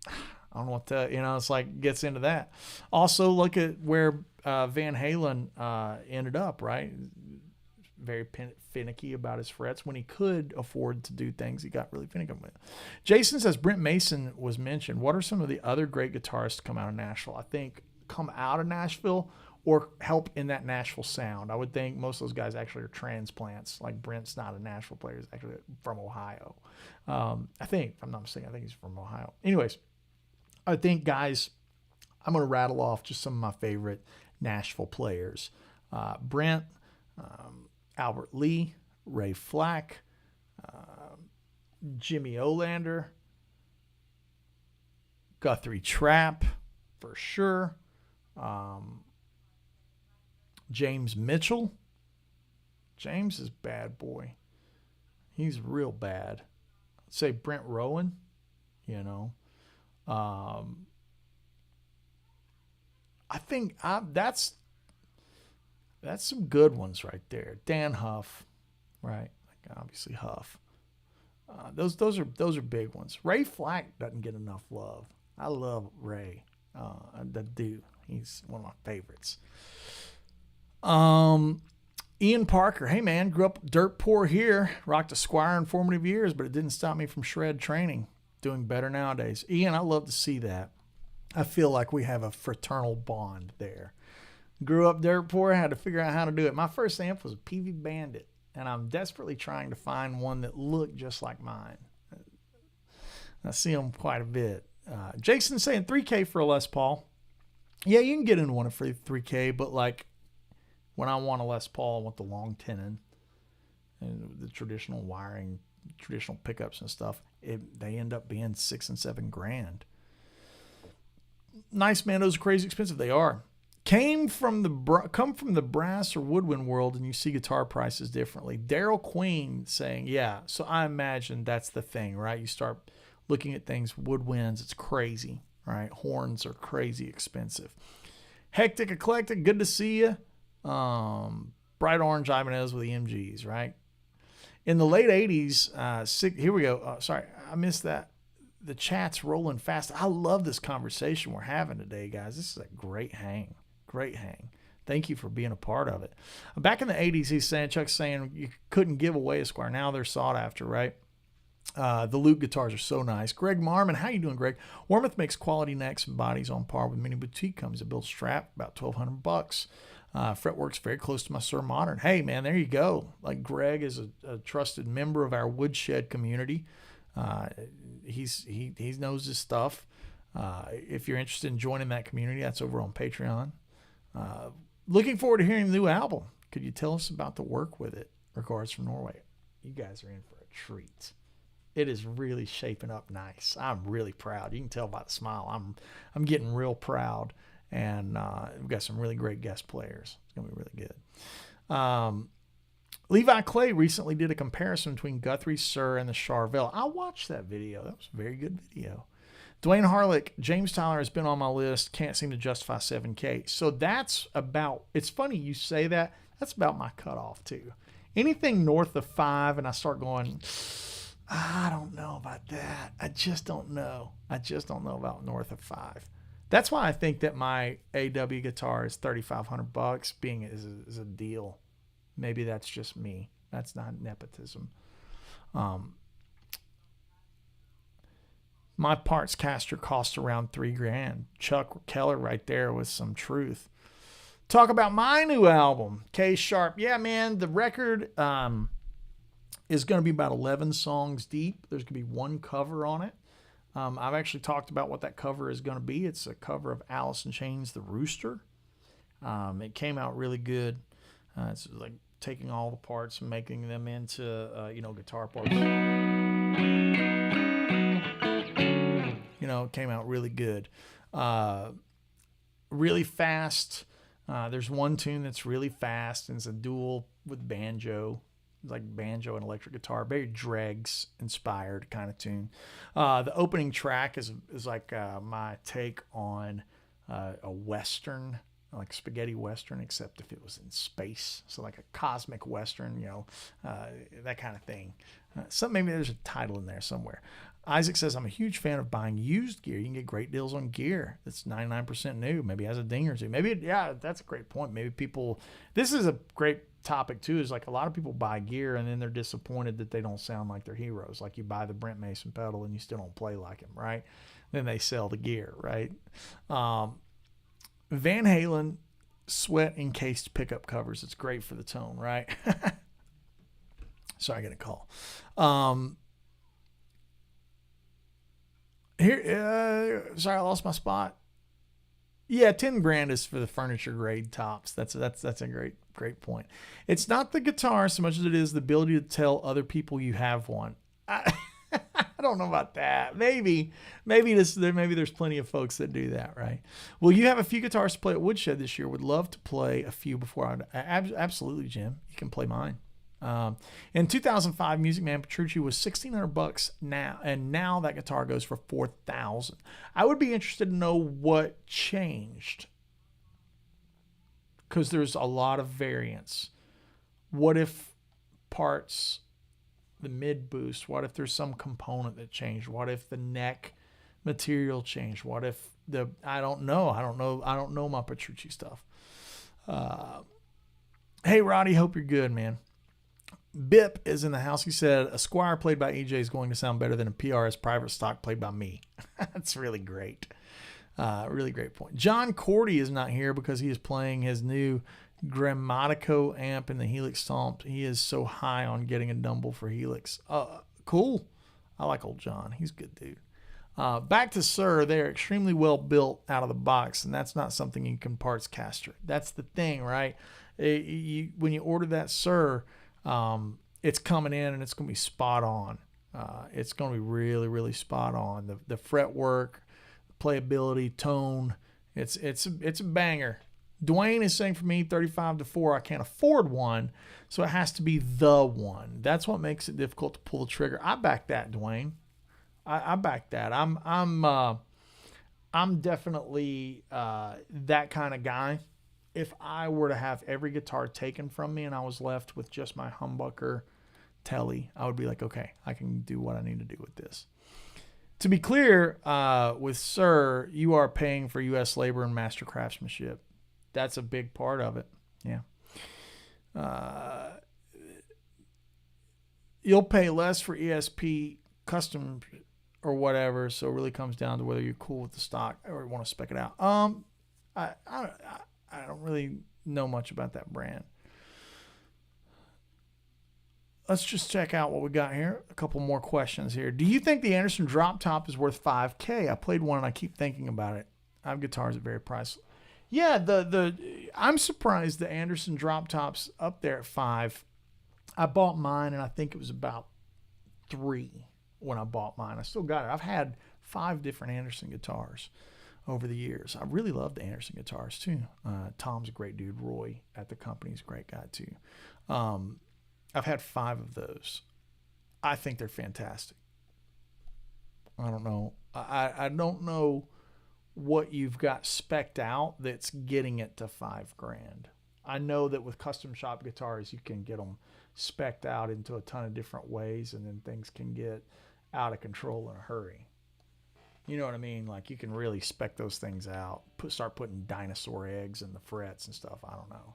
Speaker 1: I don't know what to, it's like gets into that. Also, look at where Van Halen ended up, right? Very finicky about his frets. When he could afford to do things, he got really finicky with it. Jason says Brent Mason was mentioned. What are some of the other great guitarists to come out of Nashville? I think come out of Nashville or help in that Nashville sound. I would think most of those guys actually are transplants. Like Brent's not a Nashville player; he's actually from Ohio. I think, if I'm not mistaken, I think he's from Ohio. Anyways, I think, guys, I'm going to rattle off just some of my favorite Nashville players. Brent, Albert Lee, Ray Flack, Jimmy Olander, Guthrie Trapp, for sure. James Mitchell. James is bad boy. He's real bad. I'd say Brent Rowan, you know. I think that's some good ones right there. Dan Huff, right? Like obviously Huff. Those are big ones. Ray Flack doesn't get enough love. I love Ray. I do. He's one of my favorites. Ian Parker. Hey man, grew up dirt poor here. Rocked a Squire in formative years, but it didn't stop me from shred training. Doing better nowadays. Ian, I love to see that. I feel like we have a fraternal bond there. Grew up dirt poor, had to figure out how to do it. My first amp was a PV Bandit, and I'm desperately trying to find one that looked just like mine. I see them quite a bit. Jason saying $3K for a Les Paul. Yeah, you can get into one for $3K, but like when I want a Les Paul, I want the long tenon and the traditional wiring, traditional pickups and stuff. They end up being $6,000 and $7,000. Nice, man. Those are crazy expensive. They are. Come from the brass or woodwind world, and you see guitar prices differently. Daryl Queen saying, yeah. So I imagine that's the thing, right? You start looking at things, woodwinds, it's crazy, right? Horns are crazy expensive. Hectic Eclectic, good to see you. Bright Orange Ibanez with the MGs, right? In the late 80s, here we go. Sorry, I missed that. The chat's rolling fast. I love this conversation we're having today, guys. This is a great hang. Great hang. Thank you for being a part of it. Back in the 80s, he's saying, Chuck's saying you couldn't give away a Squire. Now they're sought after, right? The loop guitars are so nice. Greg Marmon, how you doing, Greg? Warmoth makes quality necks and bodies on par with many boutique companies. It builds strap about $1,200. Fretwork's very close to my Sir Modern. Hey, man, there you go. Like Greg is a trusted member of our Woodshed community. He knows his stuff. If you're interested in joining that community, that's over on Patreon. Looking forward to hearing the new album. Could you tell us about the work with it? Regards from Norway. You guys are in for a treat. It is really shaping up nice. I'm really proud. You can tell by the smile. I'm getting real proud. And we've got some really great guest players. It's going to be really good. Levi Clay recently did a comparison between Guthrie Sir and the Charvel. I watched that video. That was a very good video. Dwayne Harlick, James Tyler has been on my list. Can't seem to justify $7K. So that's about, it's funny you say that. That's about my cutoff too. Anything north of 5 and I start going, I don't know about that. I just don't know. I just don't know about north of 5. That's why I think that my AW guitar is $3,500 being is a deal. Maybe that's just me. That's not nepotism. My parts caster cost around $3,000. Chuck Keller right there with some truth. Talk about my new album, K Sharp. Yeah, man, the record is going to be about 11 songs deep. There's going to be one cover on it. I've actually talked about what that cover is going to be. It's a cover of Alice in Chains' The Rooster. It came out really good. It's like taking all the parts and making them into, guitar parts. It came out really good. Really fast. There's one tune that's really fast, and it's a duel with banjo. It's like banjo and electric guitar, very Dregs inspired kind of tune. The opening track is like my take on a Western, like spaghetti Western, except if it was in space. So like a cosmic Western, that kind of thing. Maybe there's a title in there somewhere. Isaac says, I'm a huge fan of buying used gear. You can get great deals on gear that's 99% new. Maybe has a ding or two. That's a great point. Maybe this is a great topic too, is like a lot of people buy gear and then they're disappointed that they don't sound like their heroes. Like you buy the Brent Mason pedal and you still don't play like him, right? Then they sell the gear, right? Van Halen sweat encased pickup covers. It's great for the tone, right? Sorry, I get a call. Sorry, I lost my spot. Yeah, 10 grand is for the furniture grade tops. That's a great point. It's not the guitar so much as it is the ability to tell other people you have one. I don't know about that. Maybe there's plenty of folks that do that, right? Well, you have a few guitars to play at Woodshed this year. Would love to play a few before absolutely, Jim. You can play mine. In 2005, Music Man Petrucci was $1,600 now, and now that guitar goes for $4,000. I would be interested to know what changed, because there's a lot of variance. What if parts, the mid boost? What if there's some component that changed? What if the neck material changed? What if I don't know my Petrucci stuff. Hey Roddy, hope you're good, man. Bip is in the house. He said, a Squire played by EJ is going to sound better than a PRS private stock played by me. That's really great. Really great point. John Cordy is not here because he is playing his new Grammatico amp in the Helix Stomp. He is so high on getting a Dumble for Helix. Cool. I like old John. He's a good dude. Back to Sir. They're extremely well built out of the box, and that's not something you can parts caster. That's the thing, right? When you order that Sir, it's coming in and it's going to be spot on. It's going to be really, really spot on. The fretwork, playability, tone, it's a banger. Dwayne is saying for me, 35-4, I can't afford one, so it has to be the one. That's what makes it difficult to pull the trigger. I back that, Dwayne. I back that. I'm definitely that kind of guy. If I were to have every guitar taken from me and I was left with just my humbucker telly, I would be like, okay, I can do what I need to do with this. To be clear, with Sir, you are paying for U.S. labor and master craftsmanship. That's a big part of it. Yeah. You'll pay less for ESP custom or whatever, so it really comes down to whether you're cool with the stock or want to spec it out. I don't really know much about that brand. Let's just check out what we got here. A couple more questions here. Do you think the Anderson drop top is worth $5,000? I played one and I keep thinking about it. I have guitars at very priceless. Yeah, I'm surprised the Anderson drop top's up there at $5,000. I bought mine and I think it was about $3,000 when I bought mine. I still got it. I've had 5 different Anderson guitars over the years. I really love the Anderson guitars too. Tom's a great dude. Roy at the company's a great guy too. I've had 5 of those. I think they're fantastic. I don't know. I don't know what you've got spec'd out that's getting it to $5,000. I know that with custom shop guitars, you can get them spec'd out into a ton of different ways, and then things can get out of control in a hurry. You know what I mean? Like, you can really spec those things out. Start putting dinosaur eggs in the frets and stuff. I don't know.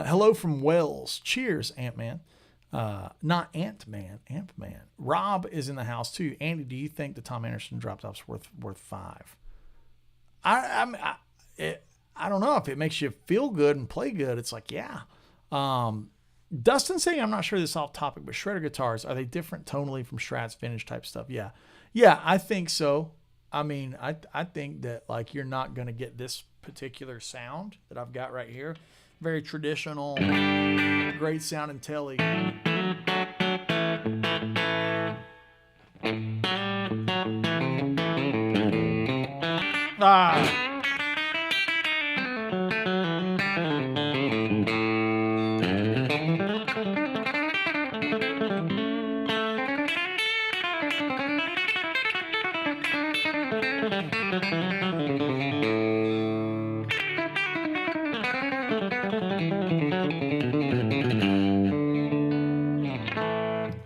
Speaker 1: Hello from Wells. Cheers, Ant-Man. Not Ant-Man, Amp-Man. Rob is in the house too. Andy, do you think the Tom Anderson drop top's worth $5,000? I don't know if it makes you feel good and play good. It's like, yeah. Dustin saying, I'm not sure this is off topic, but shredder guitars, are they different tonally from Strats vintage type stuff? Yeah. Yeah, I think so. I mean, I think that, like, you're not going to get this particular sound that I've got right here. Very traditional, great sounding telly.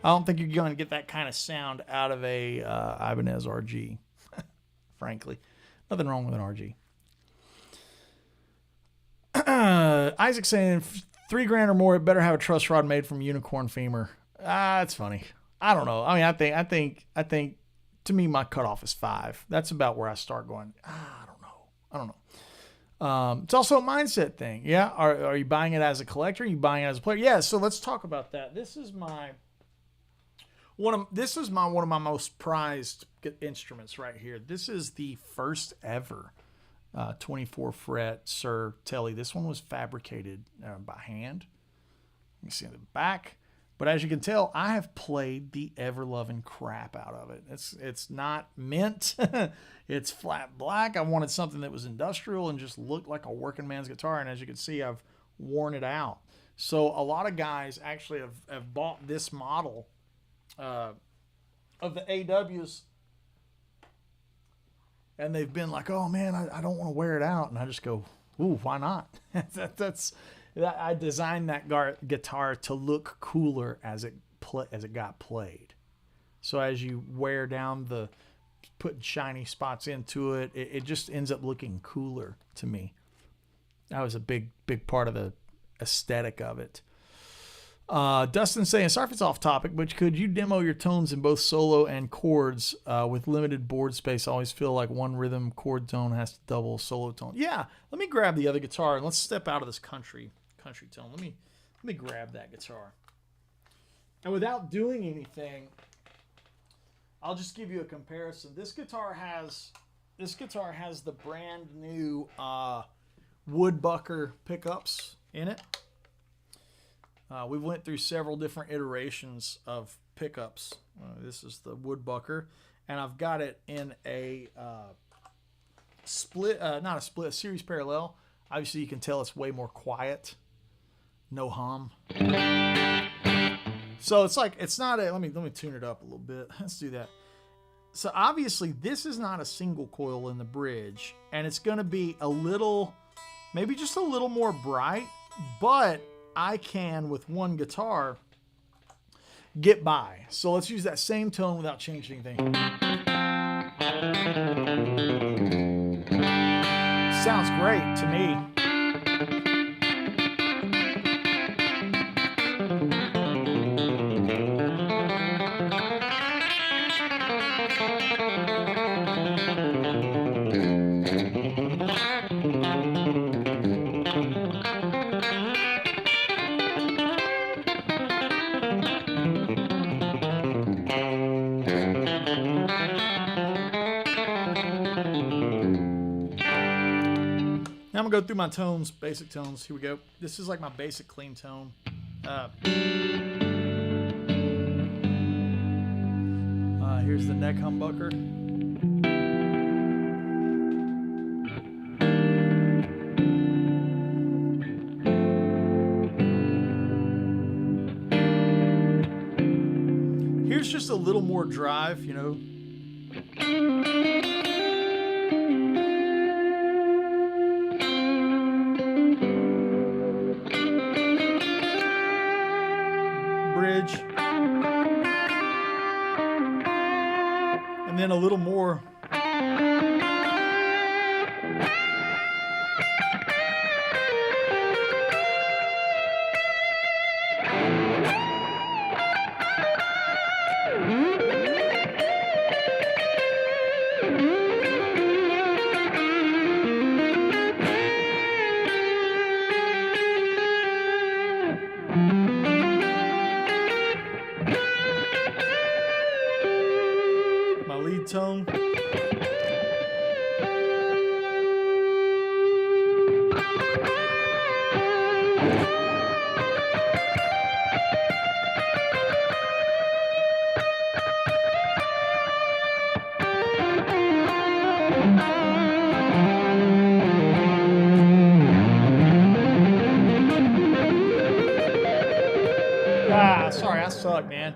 Speaker 1: I don't think you're going to get that kind of sound out of a Ibanez RG, frankly. Nothing wrong with an RG. Isaac saying $3,000 or more, it better have a truss rod made from unicorn femur. That's funny. I don't know. I mean, I think to me, my cutoff is 5. That's about where I start going. I don't know. It's also a mindset thing. Yeah. Are you buying it as a collector? Are you buying it as a player? Yeah. So let's talk about that. This is one of my most prized instruments right here. This is the first ever 24 fret Sir Telly. This one was fabricated by hand. You can see in the back. But as you can tell, I have played the ever-loving crap out of it. It's not mint. It's flat black. I wanted something that was industrial and just looked like a working man's guitar. And as you can see, I've worn it out. So a lot of guys actually have bought this model of the AWs. And they've been like, oh, man, I don't want to wear it out. And I just go, ooh, why not? I designed that guitar to look cooler as it got played. So as you wear down putting shiny spots into it, it just ends up looking cooler to me. That was a big part of the aesthetic of it. Dustin saying, sorry if it's off topic, but could you demo your tones in both solo and chords with limited board space? I always feel like one rhythm chord tone has to double solo tone. Yeah, let me grab the other guitar and let's step out of this country tone. Let me grab that guitar. And without doing anything, I'll just give you a comparison. This guitar has the brand new Woodbucker pickups in it. We went through several different iterations of pickups. This is the Woodbucker, and I've got it in a a series parallel. Obviously, you can tell it's way more quiet, no hum. So it's not a. Let me tune it up a little bit. Let's do that. So obviously, this is not a single coil in the bridge, and it's going to be maybe just a little more bright, but I can, with one guitar, get by. So let's use that same tone without changing anything. Sounds great to me. Now I'm going to go through my tones, basic tones. Here we go. This is like my basic clean tone. Here's the neck humbucker. Here's just a little more drive, you know. Bridge, and then a little more. Tone. Sorry, I suck, man.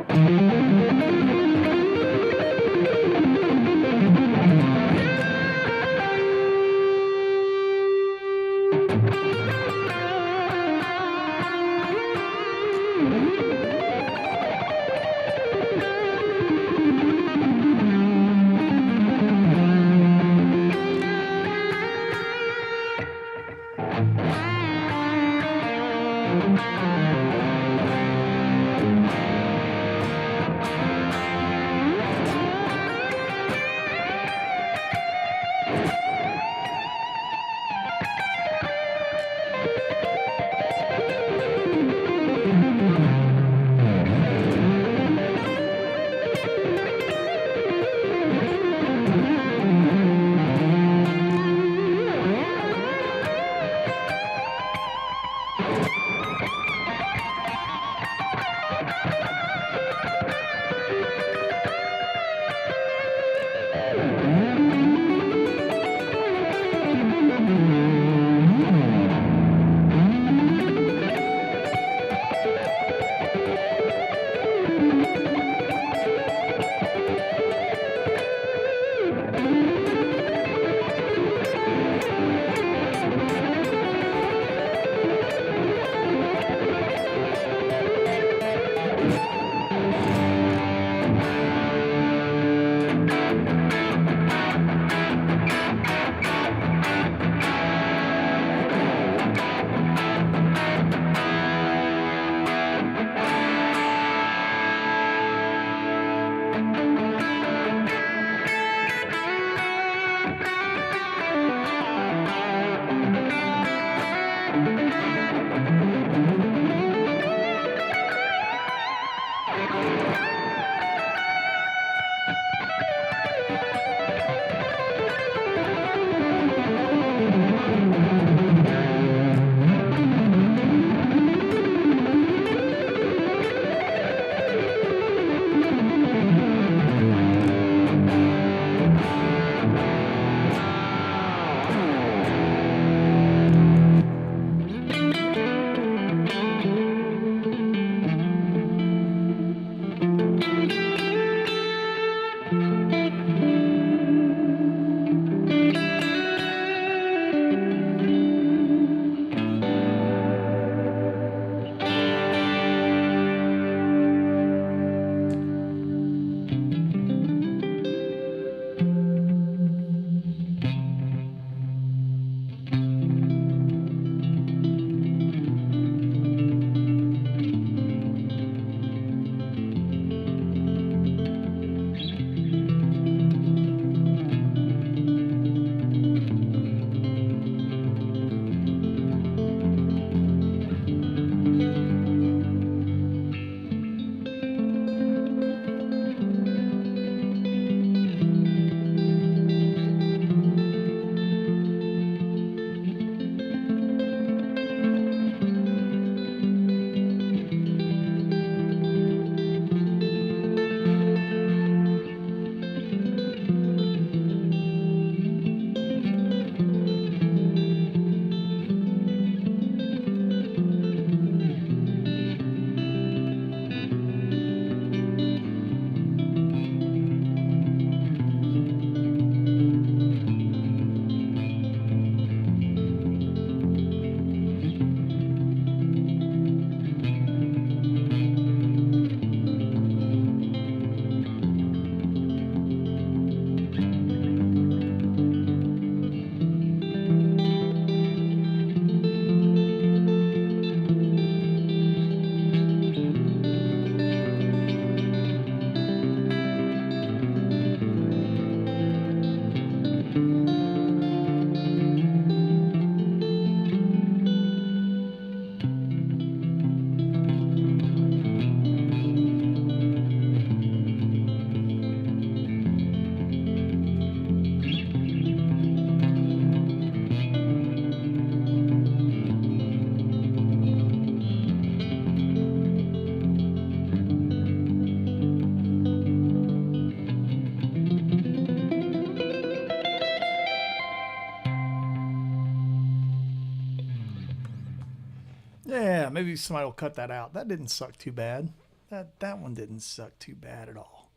Speaker 1: maybe somebody will cut that out. That didn't suck too bad. That one didn't suck too bad at all.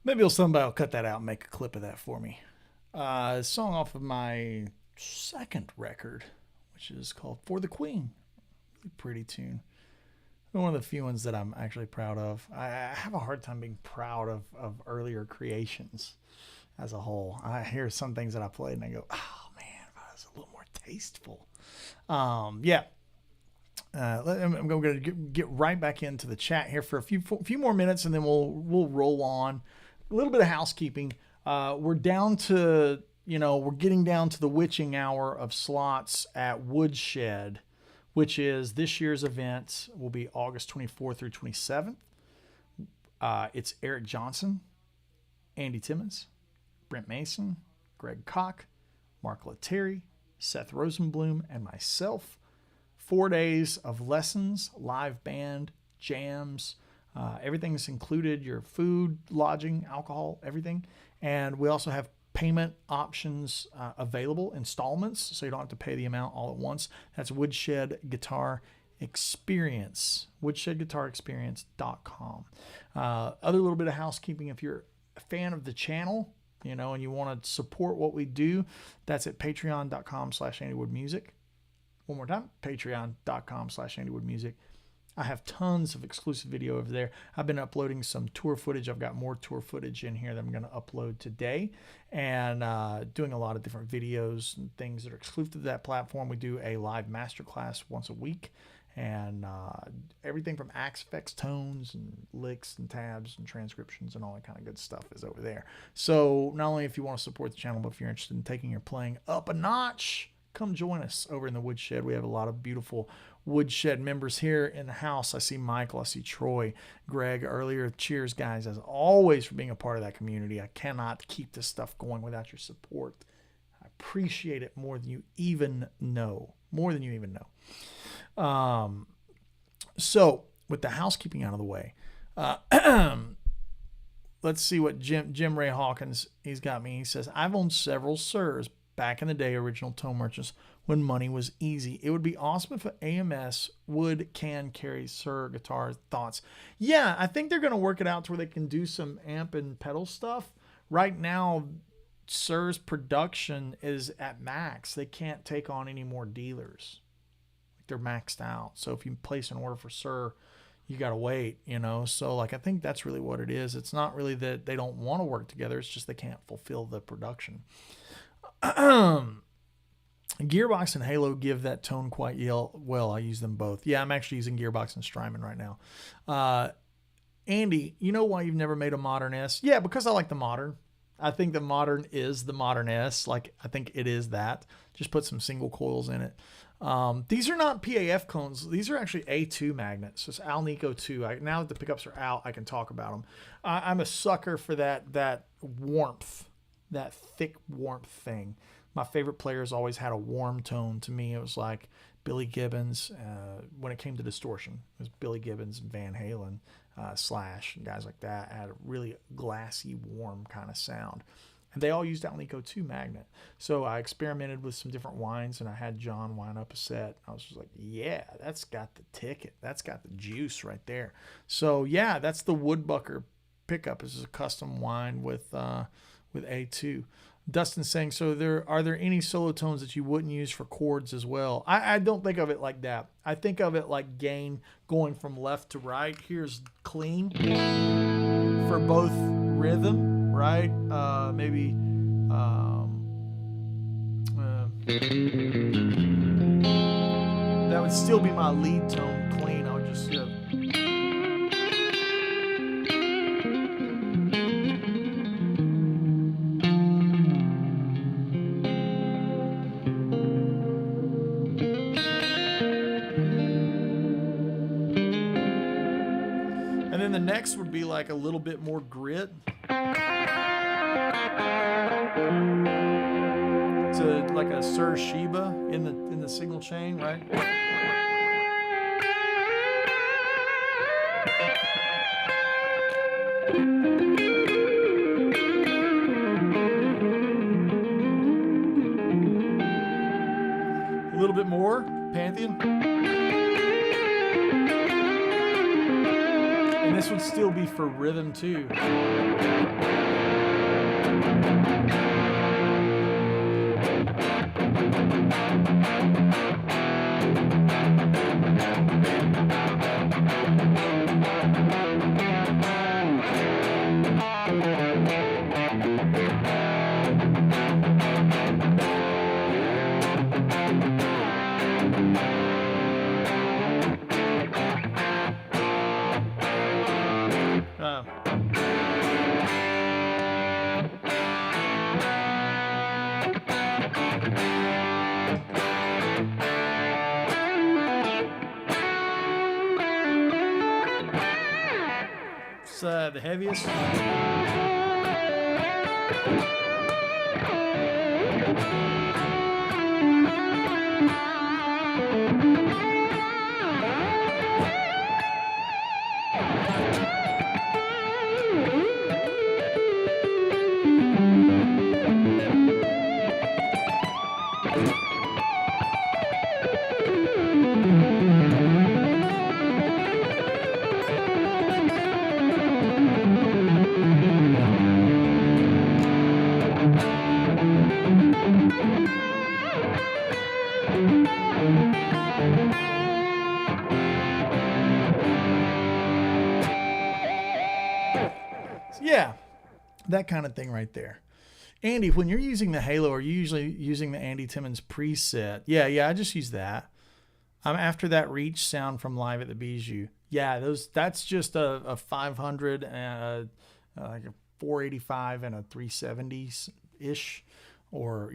Speaker 1: Maybe somebody will cut that out and make a clip of that for me. A song off of my second record, which is called For the Queen. Really pretty tune. One of the few ones that I'm actually proud of. I have a hard time being proud of earlier creations as a whole. I hear some things that I played and I go, oh man, that was a little more tasteful. I'm going to get right back into the chat here for a few more minutes, and then we'll roll on. A little bit of housekeeping. We're down to, we're getting down to the witching hour of slots at Woodshed, which is this year's event will be August 24th through 27th. It's Eric Johnson, Andy Timmons, Brent Mason, Greg Koch, Mark Lettieri, Seth Rosenblum, and myself. 4 days of lessons, live band, jams, everything's included, your food, lodging, alcohol, everything. And we also have payment options available, installments, so you don't have to pay the amount all at once. That's Woodshed Guitar Experience, woodshedguitarexperience.com. Other little bit of housekeeping, if you're a fan of the channel, and you want to support what we do, that's at patreon.com/AndyWoodMusic. One more time, patreon.com/AndyWoodMusic. I have tons of exclusive video over there. I've been uploading some tour footage. I've got more tour footage in here that I'm going to upload today, and doing a lot of different videos and things that are exclusive to that platform. We do a live masterclass once a week, and everything from axe effects, tones, and licks, and tabs, and transcriptions, and all that kind of good stuff is over there. So not only if you want to support the channel, but if you're interested in taking your playing up a notch, come join us over in the Woodshed. We have a lot of beautiful Woodshed members here in the house. I see Michael, I see Troy, Greg earlier. Cheers, guys, as always, for being a part of that community. I cannot keep this stuff going without your support. I appreciate it more than you even know. So with the housekeeping out of the way, let's see what Jim Ray Hawkins, he's got me. He says, I've owned several Sirs back in the day, original tone merchants, when money was easy. It would be awesome if AMS can carry Sir guitar. Thoughts? Yeah, I think they're going to work it out to where they can do some amp and pedal stuff. Right now, Sir's production is at max. They can't take on any more dealers. They're maxed out. So if you place an order for Sir, you got to wait, So I think that's really what it is. It's not really that they don't want to work together. It's just they can't fulfill the production. Gearbox and Halo give that tone quite well. I use them both. Yeah, I'm actually using Gearbox and Strymon right now. Andy, you know why you've never made a Modern S? Yeah, because I like the Modern. I think the Modern is the Modern S. I think it is that. Just put some single coils in it. These are not PAF cones. These are actually A2 magnets. So it's Alnico 2. Now that the pickups are out, I can talk about them. I'm a sucker for that warmth, that thick warmth thing. My favorite players always had a warm tone. To me, it was like Billy Gibbons. When it came to distortion, it was Billy Gibbons and Van Halen, Slash, and guys like that had a really glassy, warm kind of sound. And they all used Alnico 2 magnet. So I experimented with some different wines, and I had John wine up a set. I was just like, yeah, that's got the ticket. That's got the juice right there. So yeah, that's the Woodbucker pickup. This is a custom wine with A2. Dustin saying, so are there any solo tones that you wouldn't use for chords as well? I don't think of it like that. I think of it like gain going from left to right. Here's clean for both rhythm, right? Maybe that would still be my lead tone clean. I would just and then the next would be like a little bit more grit. To like a Sir Sheba in the signal chain, right? A little bit more Pantheon. And this would still be for rhythm too. The heaviest. Yeah, that kind of thing right there. Andy, when you're using the Halo, are you usually using the Andy Timmons preset? Yeah, I just use that. After that reach sound from Live at the Bijou. Yeah, that's just a 500 and like a 485 and a 370s-ish, or,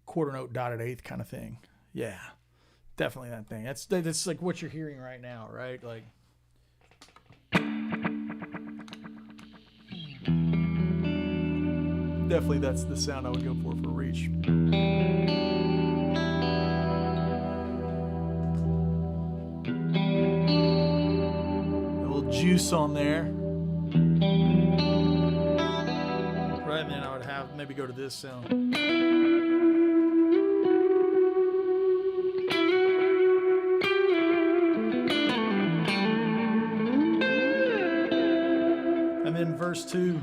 Speaker 1: quarter note dotted eighth kind of thing. Yeah, definitely that thing. That's like what you're hearing right now, right? Like, definitely that's the sound I would go for reach. A little juice on there. Right, and then I would have maybe go to this sound. And then verse 2.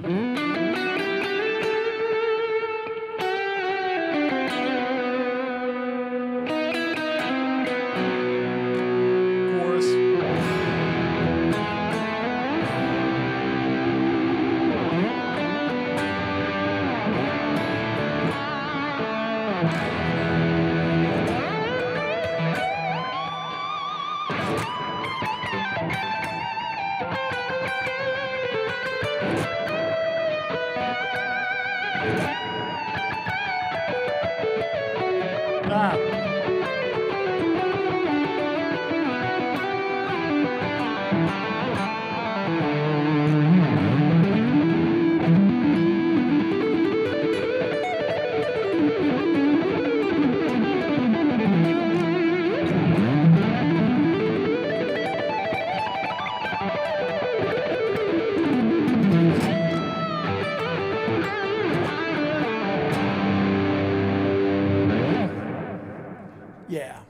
Speaker 1: Yeah.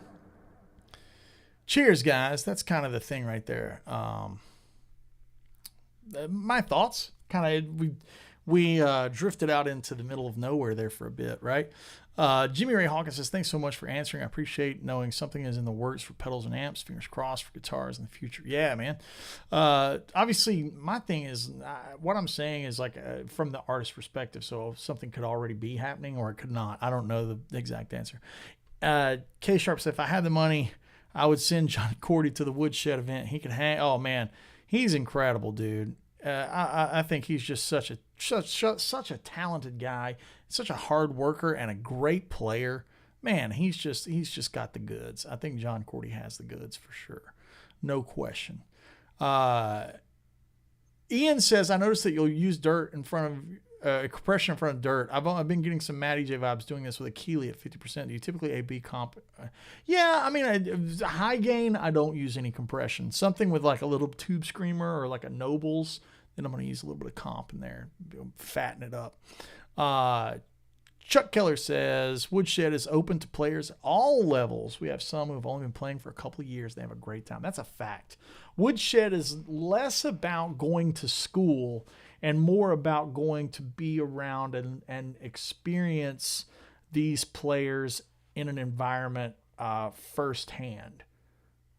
Speaker 1: Cheers, guys. That's kind of the thing right there. My thoughts. Kind of we drifted out into the middle of nowhere there for a bit, right? Jimmy Ray Hawkins says, thanks so much for answering. I appreciate knowing something is in the works for pedals and amps. Fingers crossed for guitars in the future. Yeah, man. Obviously, my thing is, what I'm saying is like from the artist perspective. So something could already be happening or it could not. I don't know the exact answer. K Sharp said, if I had the money, I would send John Cordy to the Woodshed event. He could hang. Oh man, he's incredible, dude. I think he's just such a talented guy, such a hard worker and a great player. Man, he's just got the goods. I think John Cordy has the goods for sure, no question. Ian says, I noticed that you'll use dirt in front of. Compression in front of dirt. I've been getting some Matt EJ vibes doing this with a Keeley at 50%. Do you typically A/B comp? Yeah, I mean, high gain, I don't use any compression. Something with like a little tube screamer or like a Nobles, then I'm going to use a little bit of comp in there, fatten it up. Chuck Keller says, Woodshed is open to players at all levels. We have some who have only been playing for a couple of years. They have a great time. That's a fact. Woodshed is less about going to school and more about going to be around and experience these players in an environment firsthand.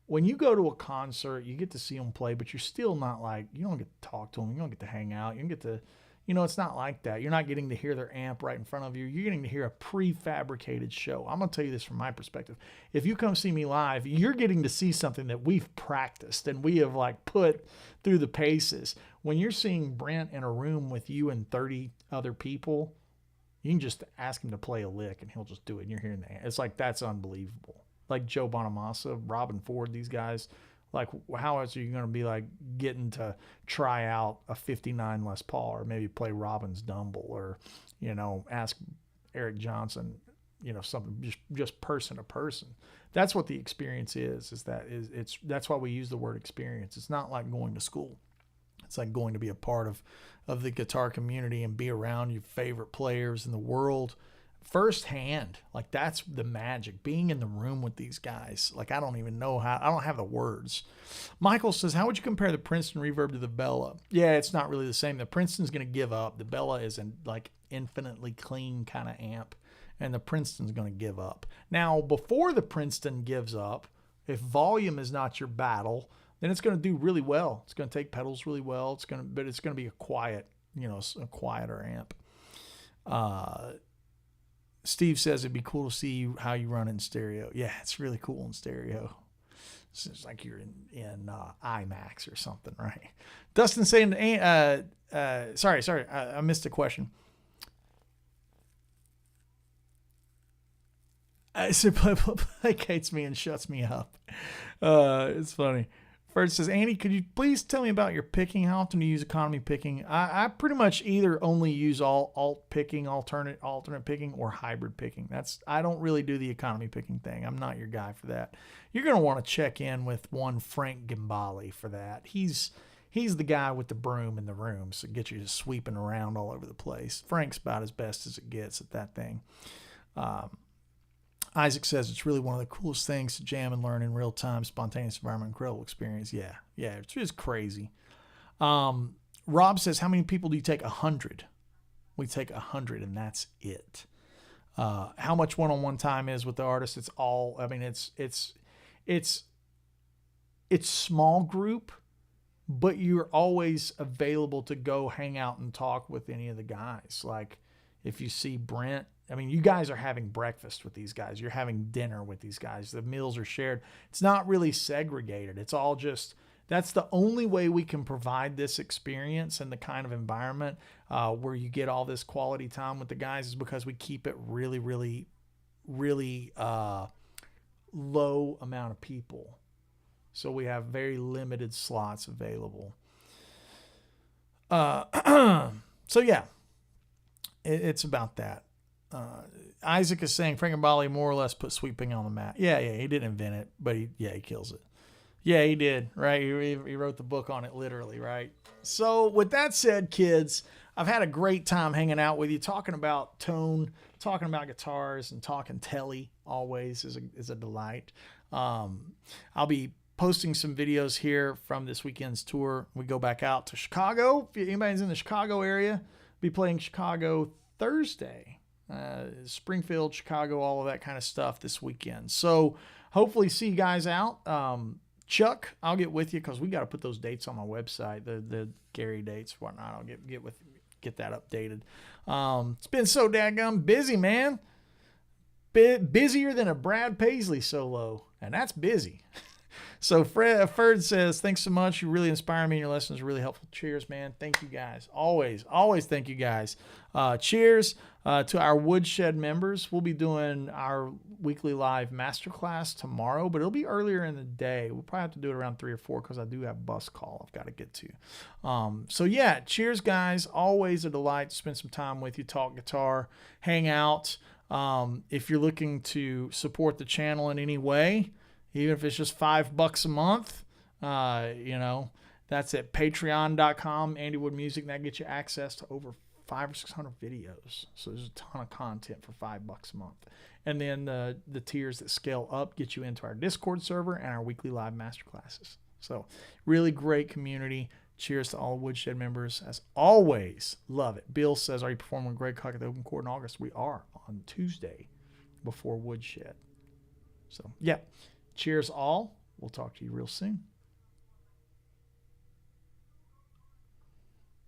Speaker 1: When you go to a concert, you get to see them play, but you're still not like, you don't get to talk to them. You don't get to hang out. You don't get to, it's not like that. You're not getting to hear their amp right in front of you. You're getting to hear a prefabricated show. I'm going to tell you this from my perspective. If you come see me live, you're getting to see something that we've practiced and we have like put through the paces. When you're seeing Brent in a room with you and 30 other people, you can just ask him to play a lick and he'll just do it. And you're hearing that. It's like, that's unbelievable. Like Joe Bonamassa, Robin Ford, these guys, like how else are you going to be like getting to try out a 59 Les Paul or maybe play Robin's Dumble or, ask Eric Johnson, something just person to person. That's what the experience is that's why we use the word experience. It's not like going to school. It's like going to be a part of the guitar community and be around your favorite players in the world firsthand. Like that's the magic, being in the room with these guys. Like I don't even know how, I don't have the words. Michael says, how would you compare the Princeton Reverb to the Bella? Yeah, it's not really the same. The Princeton's going to give up. The Bella is an like infinitely clean kind of amp, and the Princeton's going to give up. Now, before the Princeton gives up, if volume is not your battle, then it's going to do really well. It's going to take pedals really well. But it's going to be a quiet, a quieter amp. Steve says it'd be cool to see how you run in stereo. Yeah, it's really cool in stereo. It's like you're in IMAX or something, right? Dustin saying, sorry, I missed a question. It placates me and shuts me up. It's funny. First says, Andy, could you please tell me about your picking? How often do you use economy picking? I pretty much either only use alt picking, alternate picking, or hybrid picking. I don't really do the economy picking thing. I'm not your guy for that. You're going to want to check in with one Frank Gimbali for that. He's the guy with the broom in the room, so get you just sweeping around all over the place. Frank's about as best as it gets at that thing. Isaac says it's really one of the coolest things to jam and learn in real time, spontaneous environment, incredible experience. Yeah, it's just crazy. Rob says, how many people do you take? 100. We take 100, and that's it. How much one-on-one time is with the artist? It's all. I mean, it's small group, but you're always available to go hang out and talk with any of the guys. Like if you see Brent. I mean, you guys are having breakfast with these guys. You're having dinner with these guys. The meals are shared. It's not really segregated. It's all just, that's the only way we can provide this experience and the kind of environment where you get all this quality time with the guys is because we keep it really, really, really low amount of people. So we have very limited slots available. So yeah, it's about that. Isaac is saying Frank Gimbali more or less put sweeping on the map. Yeah, he didn't invent it, but he kills it. Yeah, he did, right? He wrote the book on it literally, right? So with that said, kids, I've had a great time hanging out with you, talking about tone, talking about guitars, and talking telly always is a delight. I'll be posting some videos here from this weekend's tour. We go back out to Chicago. If anybody's in the Chicago area, be playing Chicago Thursday. Springfield, Chicago, all of that kind of stuff this weekend. So hopefully see you guys out. Chuck, I'll get with you because we got to put those dates on my website, the Gary dates, whatnot. I'll get that updated. It's been so daggum busy, man. Busier than a Brad Paisley solo, and that's busy. So Ferd says, thanks so much. You really inspire me. Your lessons are really helpful. Cheers, man. Thank you guys. Always thank you guys. Cheers to our Woodshed members. We'll be doing our weekly live masterclass tomorrow, but it'll be earlier in the day. We'll probably have to do it around 3 or 4 because I do have bus call I've got to get to. So yeah, cheers, guys. Always a delight to spend some time with you, talk guitar, hang out. If you're looking to support the channel in any way, even if it's just $5 a month, that's at patreon.com, Andy Wood Music. That gets you access to over 500 or 600 videos. So there's a ton of content for $5 a month. And then the tiers that scale up get you into our Discord server and our weekly live masterclasses. So really great community. Cheers to all Woodshed members. As always, love it. Bill says, are you performing with Greg Cock at the Open Court in August? We are on Tuesday before Woodshed. So, yeah. Cheers all. We'll talk to you real soon.